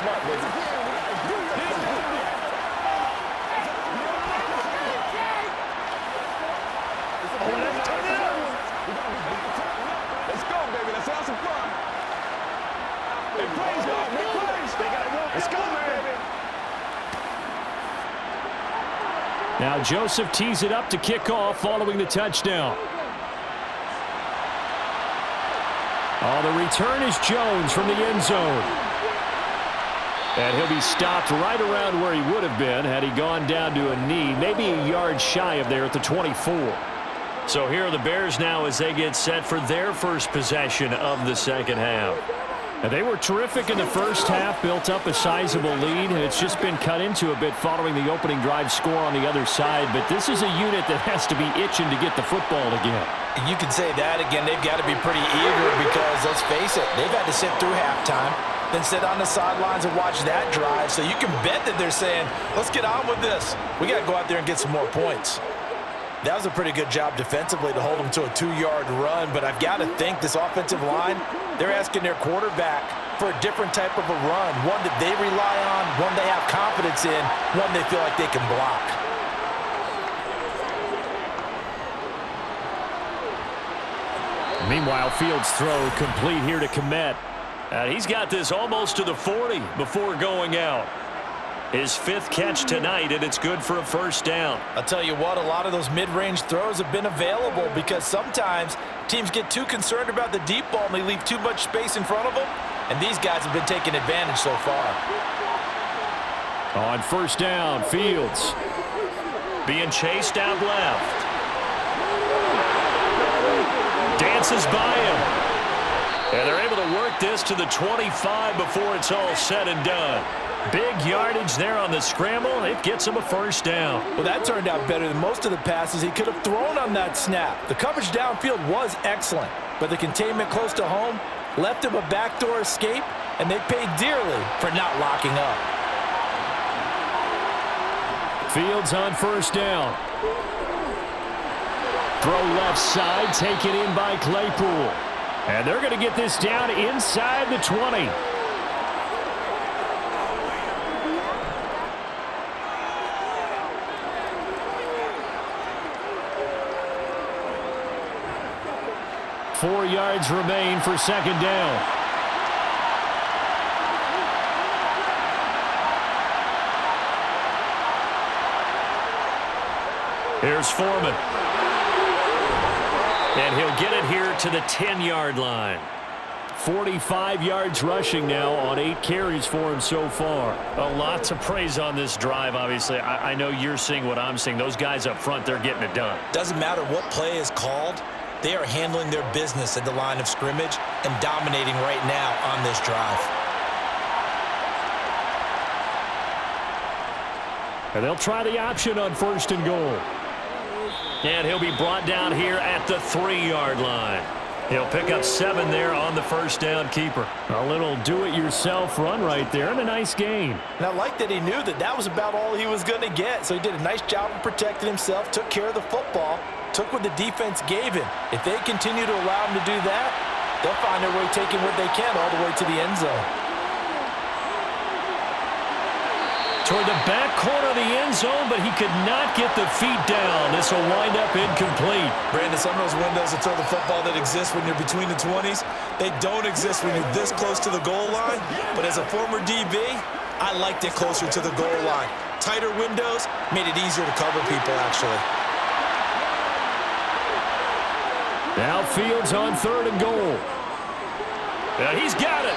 smart, baby. Let's go, baby. Let's have some fun. Hey, praise God. Make plays. Let's go, baby. Now Joseph tees it up to kick off following the touchdown. Oh, the return is Jones from the end zone. And he'll be stopped right around where he would have been had he gone down to a knee, maybe a yard shy of there at the 24. So here are the Bears now as they get set for their first possession of the second half. And they were terrific in the first half, built up a sizable lead, and it's just been cut into a bit following the opening drive score on the other side. But this is a unit that has to be itching to get the football again. And you can say that again. They've got to be pretty eager because, let's face it, they've had to sit through halftime, then sit on the sidelines and watch that drive. So you can bet that they're saying, let's get on with this. We got to go out there and get some more points. That was a pretty good job defensively to hold them to a 2-yard run, but I've got to think this offensive line, they're asking their quarterback for a different type of a run, one that they rely on, one they have confidence in, one they feel like they can block. Meanwhile, Fields' throw complete here to Kmet. He's got this almost to the 40 before going out. His 5th catch tonight, and it's good for a first down. I'll tell you what, a lot of those mid-range throws have been available because sometimes teams get too concerned about the deep ball and they leave too much space in front of them, and these guys have been taking advantage so far. On first down, Fields being chased out left. Dances by him. And they're able to work this to the 25 before it's all said and done. Big yardage there on the scramble. It gets him a first down. Well, that turned out better than most of the passes he could have thrown on that snap. The coverage downfield was excellent, but the containment close to home left him a backdoor escape, and they paid dearly for not locking up. Fields on first down. Throw left side, taken in by Claypool. And they're going to get this down inside the 20. Four yards remain for second down. Here's Foreman. And he'll get it here to the 10-yard line. 45 yards rushing now on 8 carries for him so far. A lot to praise on this drive, obviously. I know you're seeing what I'm seeing. Those guys up front, they're getting it done. Doesn't matter what play is called. They are handling their business at the line of scrimmage and dominating right now on this drive. And they'll try the option on first and goal. And he'll be brought down here at the 3-yard line. He'll pick up 7 there on the first down keeper. A little do-it-yourself run right there and a nice gain. And I like that he knew that that was about all he was going to get. So he did a nice job of protecting himself, took care of the football, took what the defense gave him. If they continue to allow him to do that, they'll find their way taking what they can all the way to the end zone. Toward the back corner of the end zone, but he could not get the feet down. This will wind up incomplete. Brandon, some of those windows to throw the football that exist when you're between the 20s, they don't exist when you're this close to the goal line. But as a former DB, I liked it closer to the goal line. Tighter windows made it easier to cover people, actually. Now Fields on third and goal. And he's got it.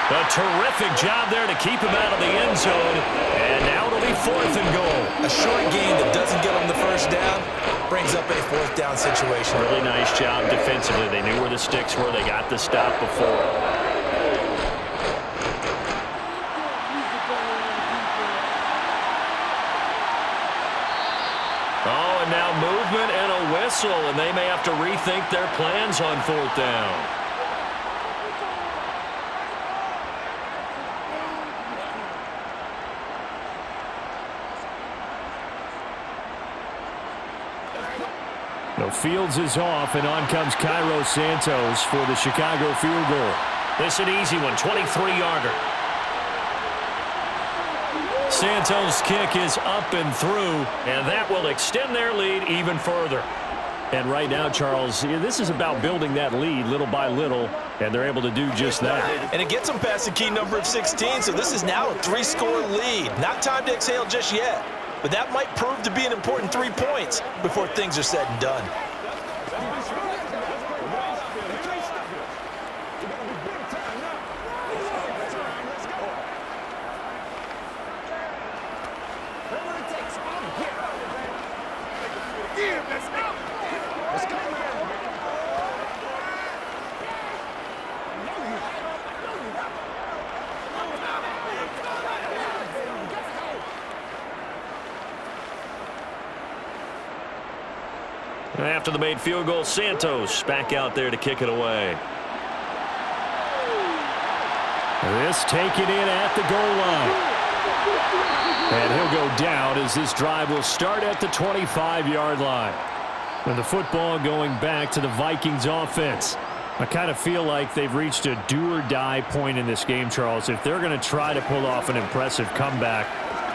A terrific job there to keep him out of the end zone. And now it'll be fourth and goal. A short gain that doesn't get them the first down brings up a fourth down situation. Really nice job defensively. They knew where the sticks were. They got the stop before. Oh, and now movement and a whistle, and they may have to rethink their plans on fourth down. No, Fields is off, and on comes Cairo Santos for the Chicago field goal. This an easy one, 23-yarder. Santos' kick is up and through, and that will extend their lead even further. And right now, Charles, this is about building that lead little by little, and they're able to do just that. And it gets them past the key number of 16, so this is now a 3-score lead. Not time to exhale just yet, but that might prove to be an important 3 points before things are said and done. After the made field goal, Santos back out there to kick it away. This taken in at the goal line. And he'll go down as this drive will start at the 25-yard line. And the football going back to the Vikings offense. I kind of feel like they've reached a do-or-die point in this game, Charles. If they're going to try to pull off an impressive comeback,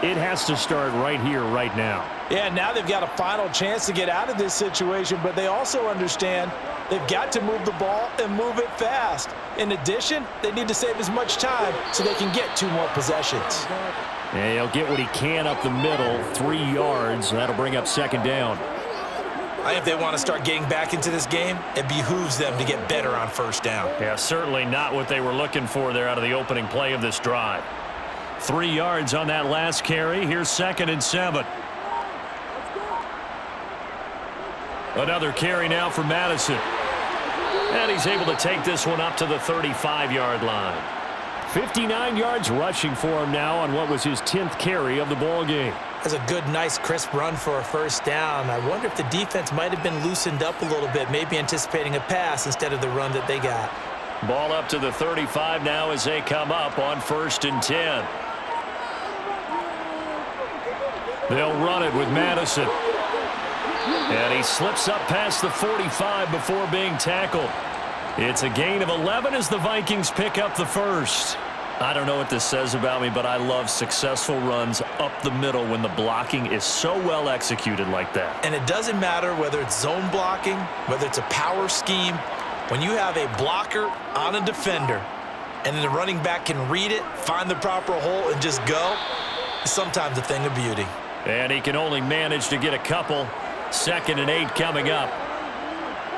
it has to start right here, right now. Yeah, now they've got a final chance to get out of this situation, but they also understand they've got to move the ball and move it fast. In addition, they need to save as much time so they can get 2 more possessions. And he'll get what he can up the middle, 3 yards. That'll bring up second down. I think if they want to start getting back into this game, it behooves them to get better on first down. Yeah, certainly not what they were looking for there out of the opening play of this drive. 3 yards on that last carry. Here's 2nd and 7. Another carry now for Madison. And he's able to take this one up to the 35-yard line. 59 yards rushing for him now on what was his 10th carry of the ball game. That's a good, nice, crisp run for a first down. I wonder if the defense might have been loosened up a little bit, maybe anticipating a pass instead of the run that they got. Ball up to the 35 now as they come up on 1st and 10. They'll run it with Madison. And he slips up past the 45 before being tackled. It's a gain of 11 as the Vikings pick up the first. I don't know what this says about me, but I love successful runs up the middle when the blocking is so well executed like that. And it doesn't matter whether it's zone blocking, whether it's a power scheme. When you have a blocker on a defender and then the running back can read it, find the proper hole, and just go, it's sometimes a thing of beauty. And he can only manage to get a couple. 2nd and 8 coming up.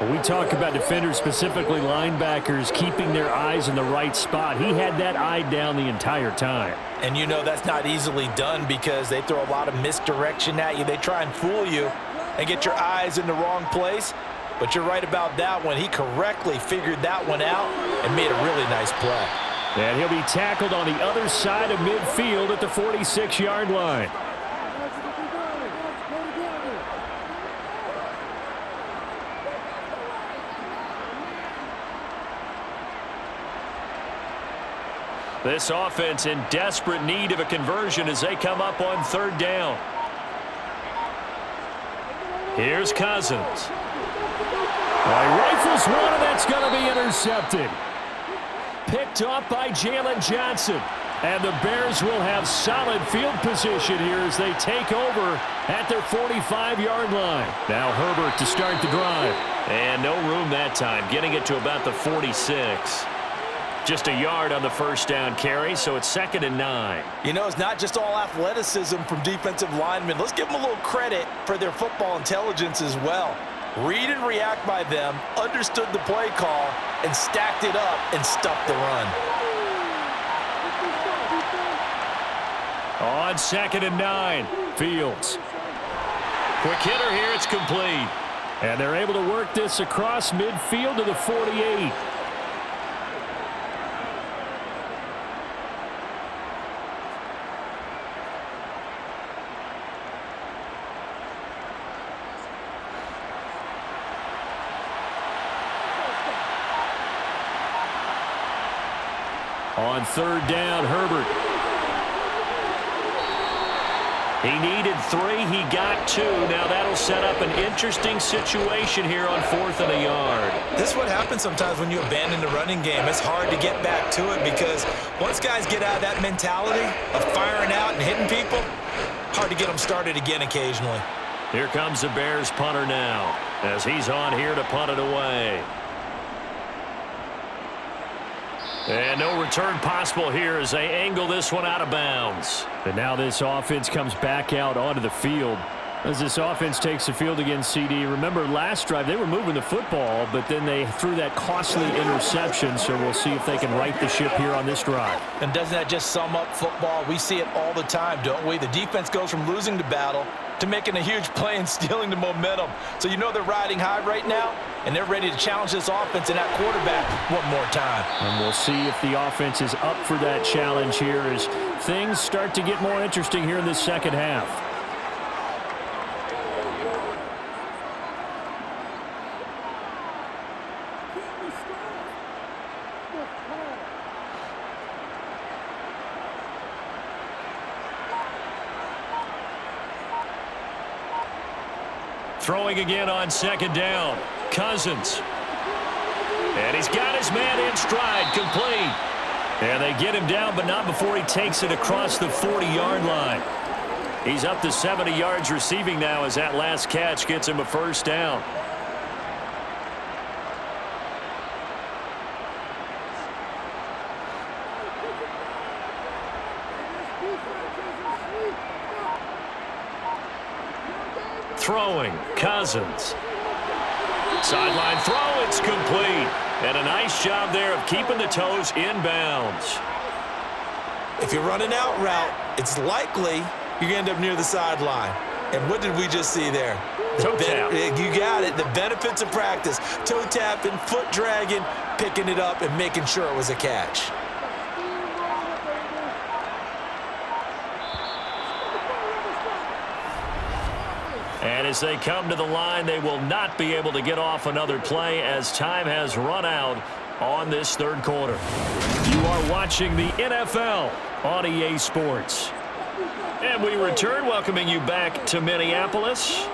When we talk about defenders, specifically linebackers, keeping their eyes in the right spot, he had that eye down the entire time. And you know that's not easily done because they throw a lot of misdirection at you. They try and fool you and get your eyes in the wrong place. But you're right about that one. He correctly figured that one out and made a really nice play. And he'll be tackled on the other side of midfield at the 46-yard line. This offense in desperate need of a conversion as they come up on 3rd down. Here's Cousins. He rifles one, and that's going to be intercepted. Picked off by Jalen Johnson. And the Bears will have solid field position here as they take over at their 45-yard line. Now Herbert to start the drive. And no room that time, getting it to about the 46. Just a yard on the first down carry, so it's 2nd and 9. You know, it's not just all athleticism from defensive linemen. Let's give them a little credit for their football intelligence as well. Read and react by them, understood the play call, and stacked it up and stuffed the run. On 2nd and 9, Fields. Quick hitter here, it's complete. And they're able to work this across midfield to the 48. On 3rd down, Herbert. He needed 3. He got 2. Now that'll set up an interesting situation here on 4th and a yard. This is what happens sometimes when you abandon the running game. It's hard to get back to it because once guys get out of that mentality of firing out and hitting people, hard to get them started again occasionally. Here comes the Bears punter now as he's on here to punt it away. And no return possible here as they angle this one out of bounds. And now this offense comes back out onto the field as this offense takes the field against CD. Remember, last drive they were moving the football, but then they threw that costly interception, so we'll see if they can right the ship here on this drive. And doesn't that just sum up football? We see it all the time, don't we? The defense goes from losing the battle to making a huge play and stealing the momentum. So you know they're riding high right now, and they're ready to challenge this offense and that quarterback one more time. And we'll see if the offense is up for that challenge here as things start to get more interesting here in this second half. Throwing again on 2nd down. Cousins. And he's got his man in stride, complete. And they get him down, but not before he takes it across the 40-yard line. He's up to 70 yards receiving now as that last catch gets him a first down. Throwing, Cousins. Sideline throw, it's complete. And a nice job there of keeping the toes inbounds. If you run an out route, it's likely you're going to end up near the sideline. And what did we just see there? Toe tap. You got it. The benefits of practice. Toe tapping, foot dragging, picking it up, and making sure it was a catch. And as they come to the line, they will not be able to get off another play as time has run out on this 3rd quarter. You are watching the NFL on EA Sports. And we return, welcoming you back to Minneapolis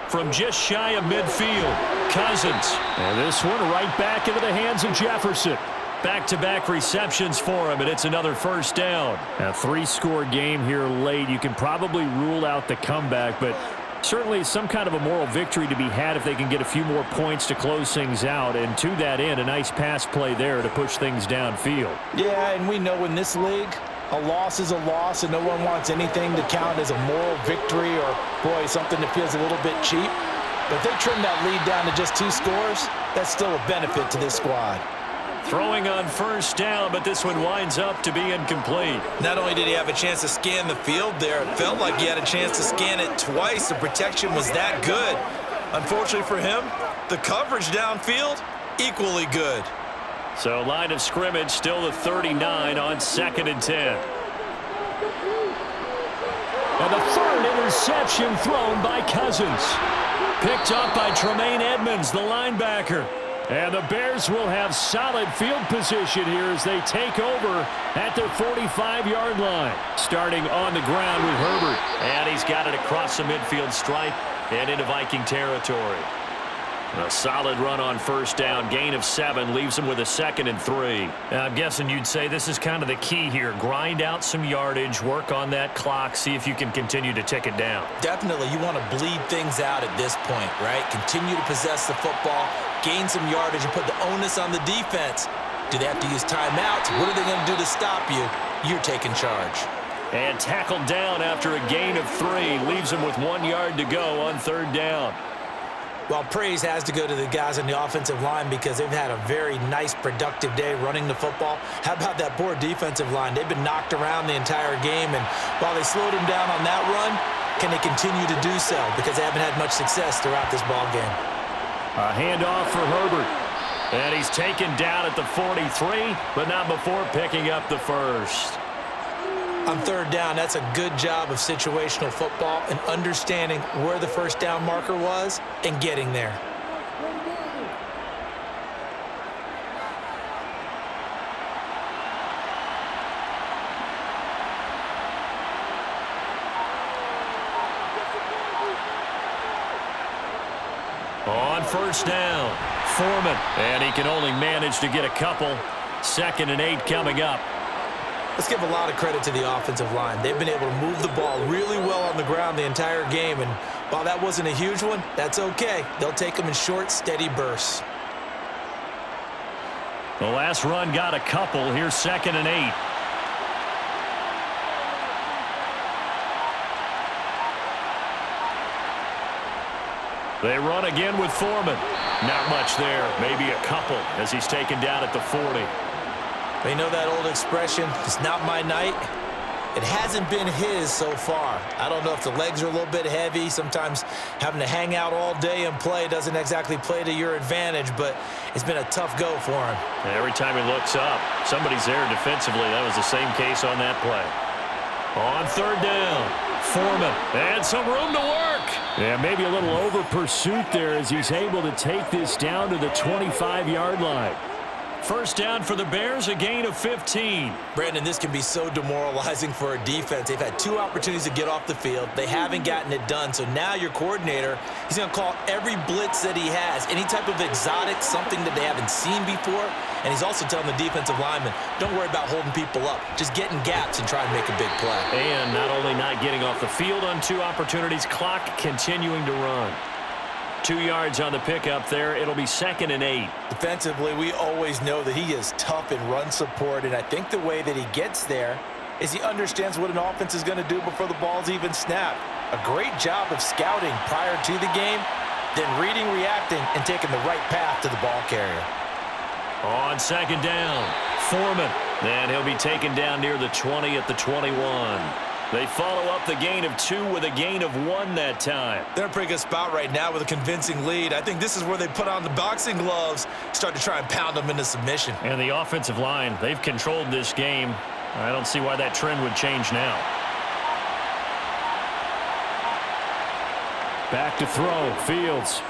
from just shy of midfield. Cousins. And this one right back into the hands of Jefferson. Back-to-back receptions for him, and it's another first down. A 3-score game here late. You can probably rule out the comeback, but certainly some kind of a moral victory to be had if they can get a few more points to close things out. And to that end, a nice pass play there to push things downfield. Yeah, and we know in this league, a loss is a loss, and no one wants anything to count as a moral victory or, boy, something that feels a little bit cheap. But if they trim that lead down to just 2 scores, that's still a benefit to this squad. Throwing on first down, but this one winds up to be incomplete. Not only did he have a chance to scan the field there, it felt like he had a chance to scan it twice. The protection was that good. Unfortunately for him, the coverage downfield, equally good. So line of scrimmage still the 39 on 2nd and 10. And the 3rd interception thrown by Cousins. Picked up by Tremaine Edmonds, the linebacker. And the Bears will have solid field position here as they take over at their 45-yard line. Starting on the ground with Herbert. And he's got it across the midfield stripe and into Viking territory. A solid run on first down. Gain of 7 leaves him with a 2nd and 3. I'm guessing you'd say this is kind of the key here. Grind out some yardage, work on that clock, see if you can continue to tick it down. Definitely, you want to bleed things out at this point, right? Continue to possess the football, gain some yardage, and put the onus on the defense. Do they have to use timeouts? What are they going to do to stop you? You're taking charge. And tackled down after a gain of 3. Leaves him with 1 yard to go on 3rd down. Well, praise has to go to the guys on the offensive line because they've had a very nice, productive day running the football. How about that poor defensive line? They've been knocked around the entire game, and while they slowed them down on that run, can they continue to do so? Because they haven't had much success throughout this ball game. A handoff for Herbert. And he's taken down at the 43, but not before picking up the first. On 3rd down, that's a good job of situational football and understanding where the first down marker was and getting there. first down. Foreman, and he can only manage to get a couple. 2nd and 8 coming up. Let's give a lot of credit to the offensive line. They've been able to move the ball really well on the ground the entire game, and while that wasn't a huge one, that's okay. They'll take them in short, steady bursts. The last run got a couple. Here's 2nd and 8. They run again with Foreman. Not much there. Maybe a couple as he's taken down at the 40. You know that old expression, it's not my night? It hasn't been his so far. I don't know if the legs are a little bit heavy. Sometimes having to hang out all day and play doesn't exactly play to your advantage, but it's been a tough go for him. And every time he looks up, somebody's there defensively. That was the same case on that play. On 3rd down, Foreman, and some room to work. Yeah, maybe a little over pursuit there as he's able to take this down to the 25-yard line. First down for the Bears, a gain of 15. Brandon, this can be so demoralizing for a defense. They've had 2 opportunities to get off the field. They haven't gotten it done. So now your coordinator, he's going to call every blitz that he has, any type of exotic, something that they haven't seen before. And he's also telling the defensive lineman, don't worry about holding people up. Just get in gaps and try and make a big play. And not only not getting off the field on 2 opportunities, clock continuing to run. 2 yards on the pickup there. It'll be 2nd and 8. Defensively, we always know that he is tough in run support, and I think the way that he gets there is he understands what an offense is going to do before the ball's even snapped. A great job of scouting prior to the game, then reading, reacting, and taking the right path to the ball carrier. On 2nd down, Foreman. And he'll be taken down near the 20 at the 21. They follow up the gain of 2 with a gain of 1 that time. They're in a pretty good spot right now with a convincing lead. I think this is where they put on the boxing gloves, start to try and pound them into submission. And the offensive line, they've controlled this game. I don't see why that trend would change now. Back to throw, Fields.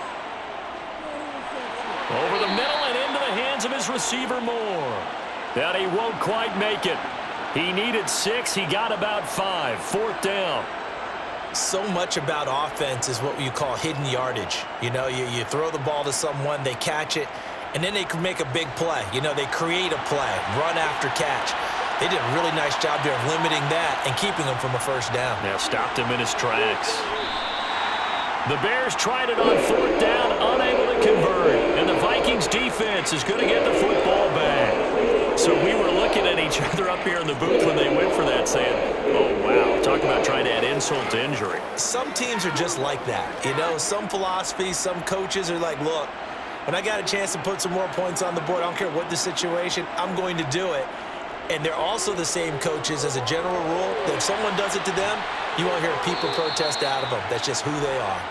Over the middle and into the hands of his receiver Moore. And he won't quite make it. He needed 6. He got about 5. 4th down. So much about offense is what you call hidden yardage. You know, you throw the ball to someone, they catch it, and then they can make a big play. You know, they create a play, run after catch. They did a really nice job there of limiting that and keeping him from a first down. Now stopped him in his tracks. The Bears tried it on 4th down, unable to convert. And the Vikings defense is going to get the football back. So we were looking at each other up here in the booth when they went for that saying, oh, wow, talk about trying to add insult to injury. Some teams are just like that. You know, some philosophies, some coaches are like, look, when I got a chance to put some more points on the board, I don't care what the situation, I'm going to do it. And they're also the same coaches as a general rule that if someone does it to them, you won't hear people protest out of them. That's just who they are.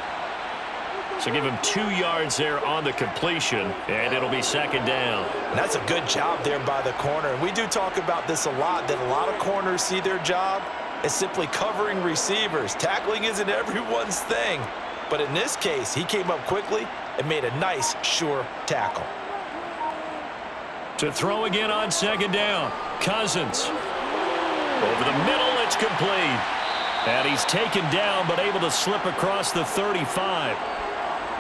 So give him 2 yards there on the completion, and it'll be 2nd down. And that's a good job there by the corner. And we do talk about this a lot, that a lot of corners see their job as simply covering receivers. Tackling isn't everyone's thing. But in this case, he came up quickly and made a nice, sure tackle. To throw again on 2nd down, Cousins. Over the middle, it's complete. And he's taken down, but able to slip across the 35.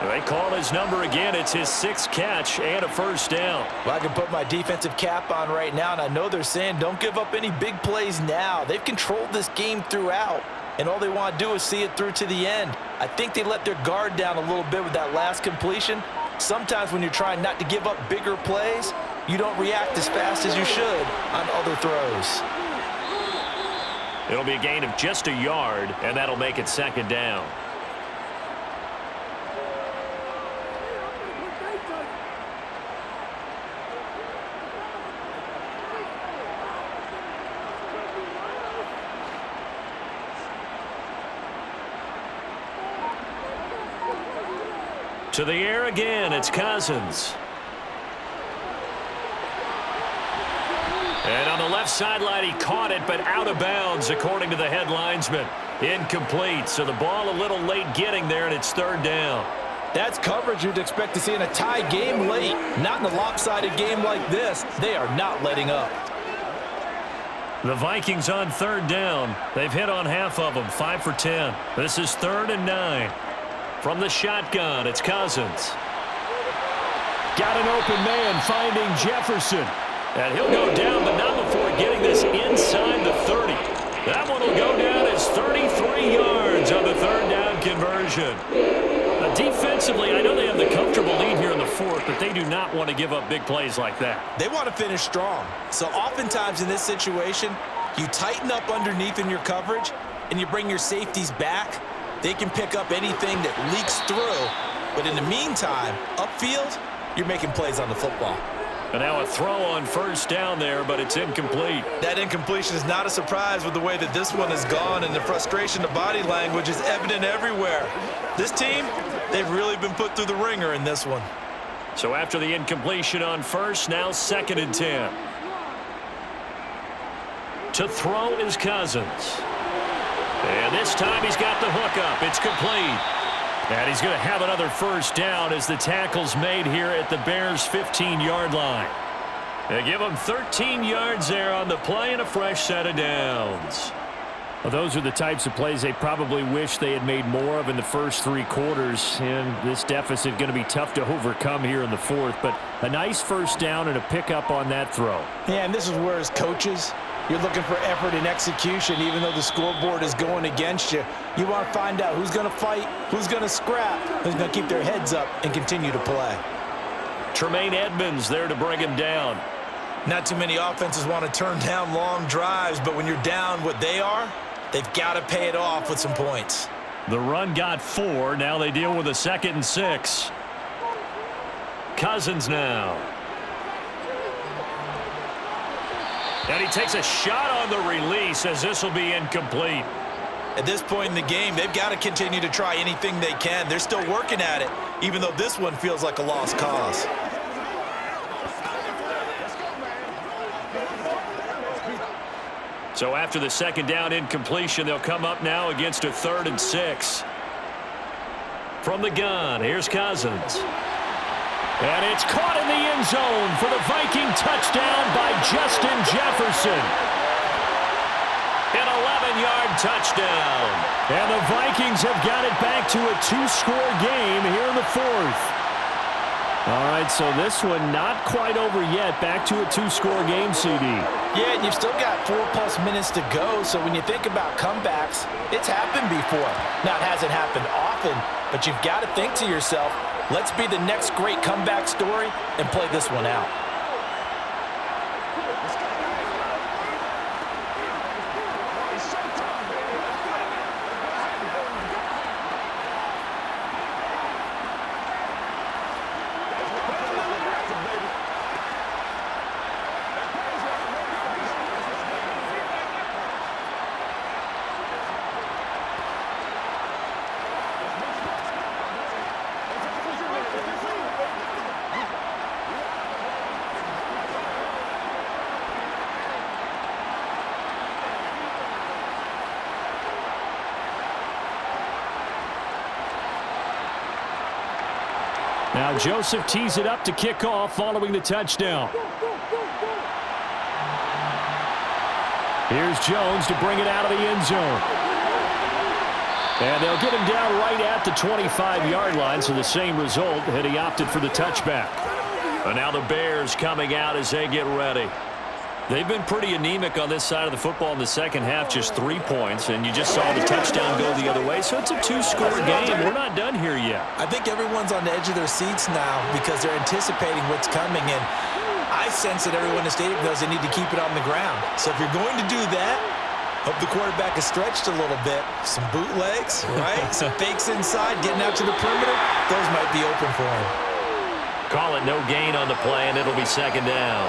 They call his number again. It's his 6th catch and a first down. Well, I can put my defensive cap on right now, and I know they're saying don't give up any big plays now. They've controlled this game throughout, and all they want to do is see it through to the end. I think they let their guard down a little bit with that last completion. Sometimes when you're trying not to give up bigger plays, you don't react as fast as you should on other throws. It'll be a gain of just a yard, and that'll make it 2nd down. To the air again, it's Cousins. And on the left sideline, he caught it, but out of bounds, according to the head linesman. Incomplete, so the ball a little late getting there, and it's 3rd down. That's coverage you'd expect to see in a tie game late. Not in a lopsided game like this. They are not letting up. The Vikings on 3rd down. They've hit on half of them, 5 for 10. This is 3rd and 9. From the shotgun, it's Cousins. Got an open man finding Jefferson. And he'll go down, but not before getting this inside the 30. That one will go down as 33 yards on the third down conversion. Defensively, I know they have the comfortable lead here in the fourth, but they do not want to give up big plays like that. They want to finish strong. So oftentimes in this situation, you tighten up underneath in your coverage, and you bring your safeties back. They can pick up anything that leaks through. But in the meantime, upfield, you're making plays on the football. And now a throw on first down there, but it's incomplete. That incompletion is not a surprise with the way that this one has gone, and the frustration, the body language is evident everywhere. This team, they've really been put through the ringer in this one. So after the incompletion on first, now 2nd and 10. To throw is Cousins. And this time he's got the hook up. It's complete. And he's going to have another first down as the tackle's made here at the Bears' 15-yard line. They give them 13 yards there on the play and a fresh set of downs. Well, those are the types of plays they probably wish they had made more of in the first 3 quarters. And this deficit going to be tough to overcome here in the fourth. But a nice first down and a pickup on that throw. Yeah, and this is where as coaches, you're looking for effort and execution, even though the scoreboard is going against you. You want to find out who's going to fight, who's going to scrap, who's going to keep their heads up and continue to play. Tremaine Edmonds there to bring him down. Not too many offenses want to turn down long drives, but when you're down what they are, they've got to pay it off with some points. The run got 4. Now they deal with a 2nd and 6. Cousins now. And he takes a shot on the release as this will be incomplete. At this point in the game, they've got to continue to try anything they can. They're still working at it, even though this one feels like a lost cause. So after the 2nd down incompletion, they'll come up now against a 3rd and 6. From the gun, here's Cousins. And it's caught in the end zone for the Viking touchdown by Justin Jefferson. An 11-yard touchdown. And the Vikings have got it back to a 2-score game here in the fourth. All right, so this one not quite over yet. Back to a 2-score game, CD. Yeah, and you've still got 4+ minutes to go, so when you think about comebacks, it's happened before. Now, it hasn't happened often, but you've got to think to yourself, let's be the next great comeback story and play this one out. Now Joseph tees it up to kick off following the touchdown. Here's Jones to bring it out of the end zone. And they'll get him down right at the 25-yard line, so the same result had he opted for the touchback. And now the Bears coming out as they get ready. They've been pretty anemic on this side of the football in the second half, just 3 points, and you just saw the touchdown go the other way, so it's a 2-score game. We're not done here yet. I think everyone's on the edge of their seats now because they're anticipating what's coming, and I sense that everyone in the stadium knows they need to keep it on the ground. So if you're going to do that, hope the quarterback is stretched a little bit. Some bootlegs, right? Some fakes inside, getting out to the perimeter. Those might be open for him. Call it no gain on the play, and it'll be 2nd down.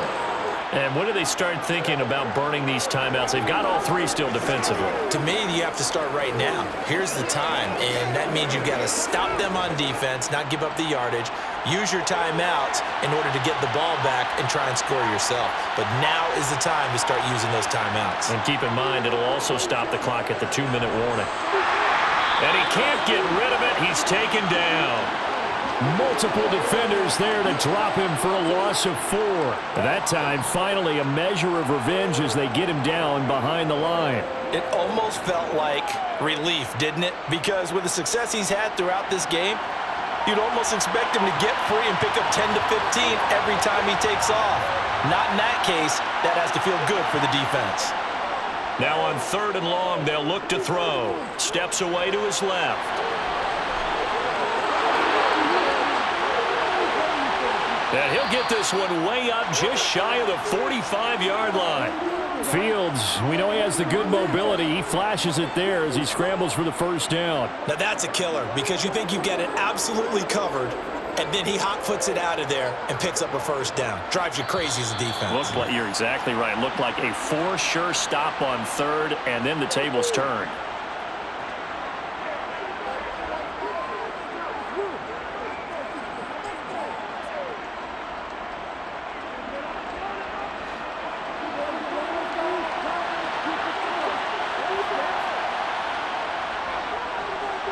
And when do they start thinking about burning these timeouts? They've got all 3 still defensively. To me, you have to start right now. Here's the time, and that means you've got to stop them on defense, not give up the yardage, use your timeouts in order to get the ball back and try and score yourself. But now is the time to start using those timeouts. And keep in mind, it'll also stop the clock at the 2-minute warning. And he can't get rid of it. He's taken down. Multiple defenders there to drop him for a loss of 4. That time, finally, a measure of revenge as they get him down behind the line. It almost felt like relief, didn't it? Because with the success he's had throughout this game, You'd almost expect him to get free and pick up 10 to 15 every time he takes off. Not in that case. That has to feel good for the defense. Now on 3rd and long, they'll look to throw. Steps away to his left. And he'll get this one way up just shy of the 45-yard line. Fields, we know he has the good mobility. He flashes it there as he scrambles for the first down. Now that's a killer because you think you've got it absolutely covered, and then he hot-foots it out of there and picks up a first down. Drives you crazy as a defense. Looked like, you're exactly right. Looked like a for sure stop on 3rd, and then the tables turned.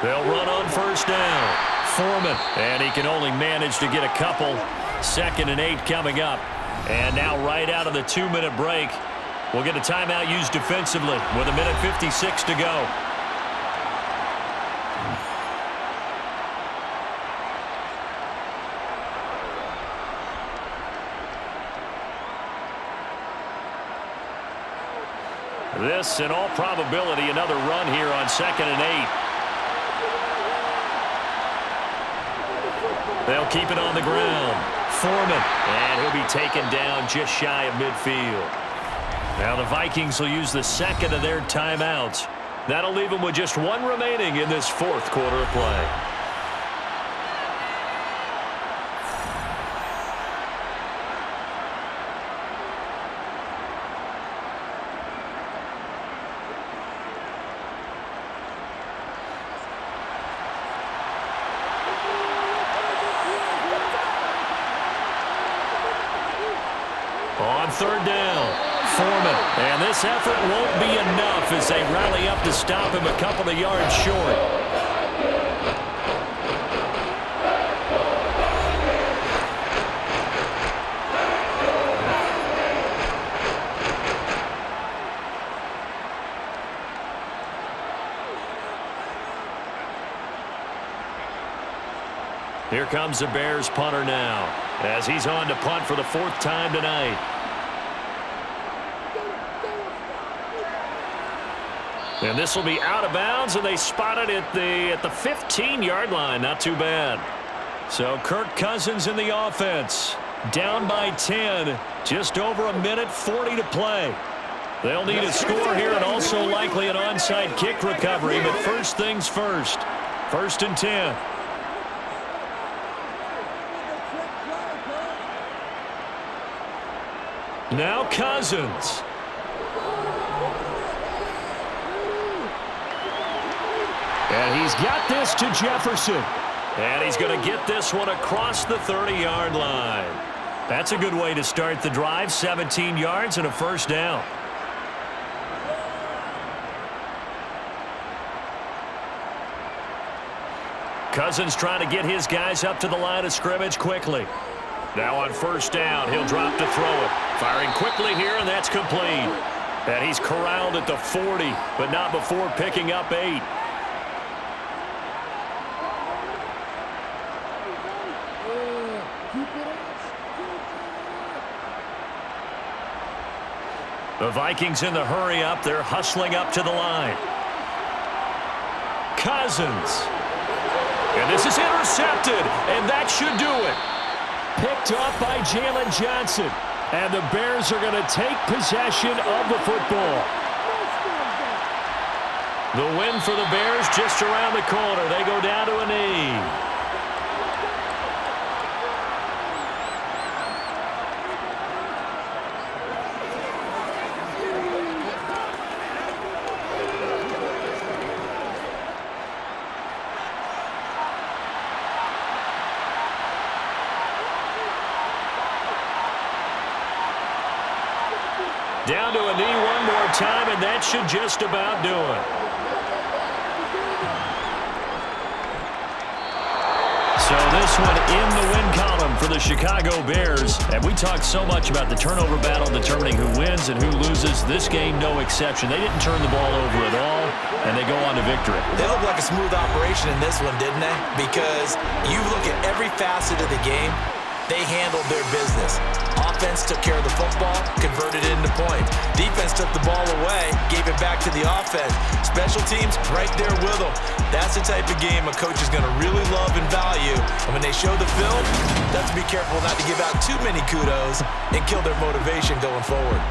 They'll run on first down. Foreman, and he can only manage to get a couple. 2nd and 8 coming up. And now right out of the 2-minute break, we'll get a timeout used defensively with 1:56 to go. This, in all probability, another run here on 2nd and 8. They'll keep it on the ground. Foreman, and he'll be taken down just shy of midfield. Now the Vikings will use the 2nd of their timeouts. That'll leave them with just 1 remaining in this 4th quarter of play. On 3rd down, Foreman. And this effort won't be enough as they rally up to stop him a couple of yards short. Here comes the Bears punter now as he's on to punt for the 4th time tonight. And this will be out of bounds, and they spot it at the 15-yard line. Not too bad. So Kirk Cousins in the offense. Down by 10. Just over 1:40 to play. They'll need a score here and also likely an onside kick recovery. But first things first. 1st and 10. Now Cousins. And he's got this to Jefferson. And he's going to get this one across the 30-yard line. That's a good way to start the drive. 17 yards and a first down. Cousins trying to get his guys up to the line of scrimmage quickly. Now on first down, he'll drop to throw it. Firing quickly here, and that's complete. And he's corralled at the 40, but not before picking up 8. The Vikings in the hurry up. They're hustling up to the line. Cousins. And this is intercepted, and that should do it. Picked off by Jalen Johnson. And the Bears are going to take possession of the football. The win for the Bears just around the corner. They go down to a knee. Down to a knee one more time, and that should just about do it. So So this one in the win column for the Chicago Bears. And we talked so much about the turnover battle determining who wins and who loses. This game, no exception. They didn't turn the ball over at all, and they go on to victory. They looked like a smooth operation in this one, didn't they? Because you look at every facet of the game, they handled their business. Offense took care of the football, converted it into points. Defense took the ball away, gave it back to the offense. Special teams, right there with them. That's the type of game a coach is going to really love and value. And when they show the film, they have to be careful not to give out too many kudos and kill their motivation going forward.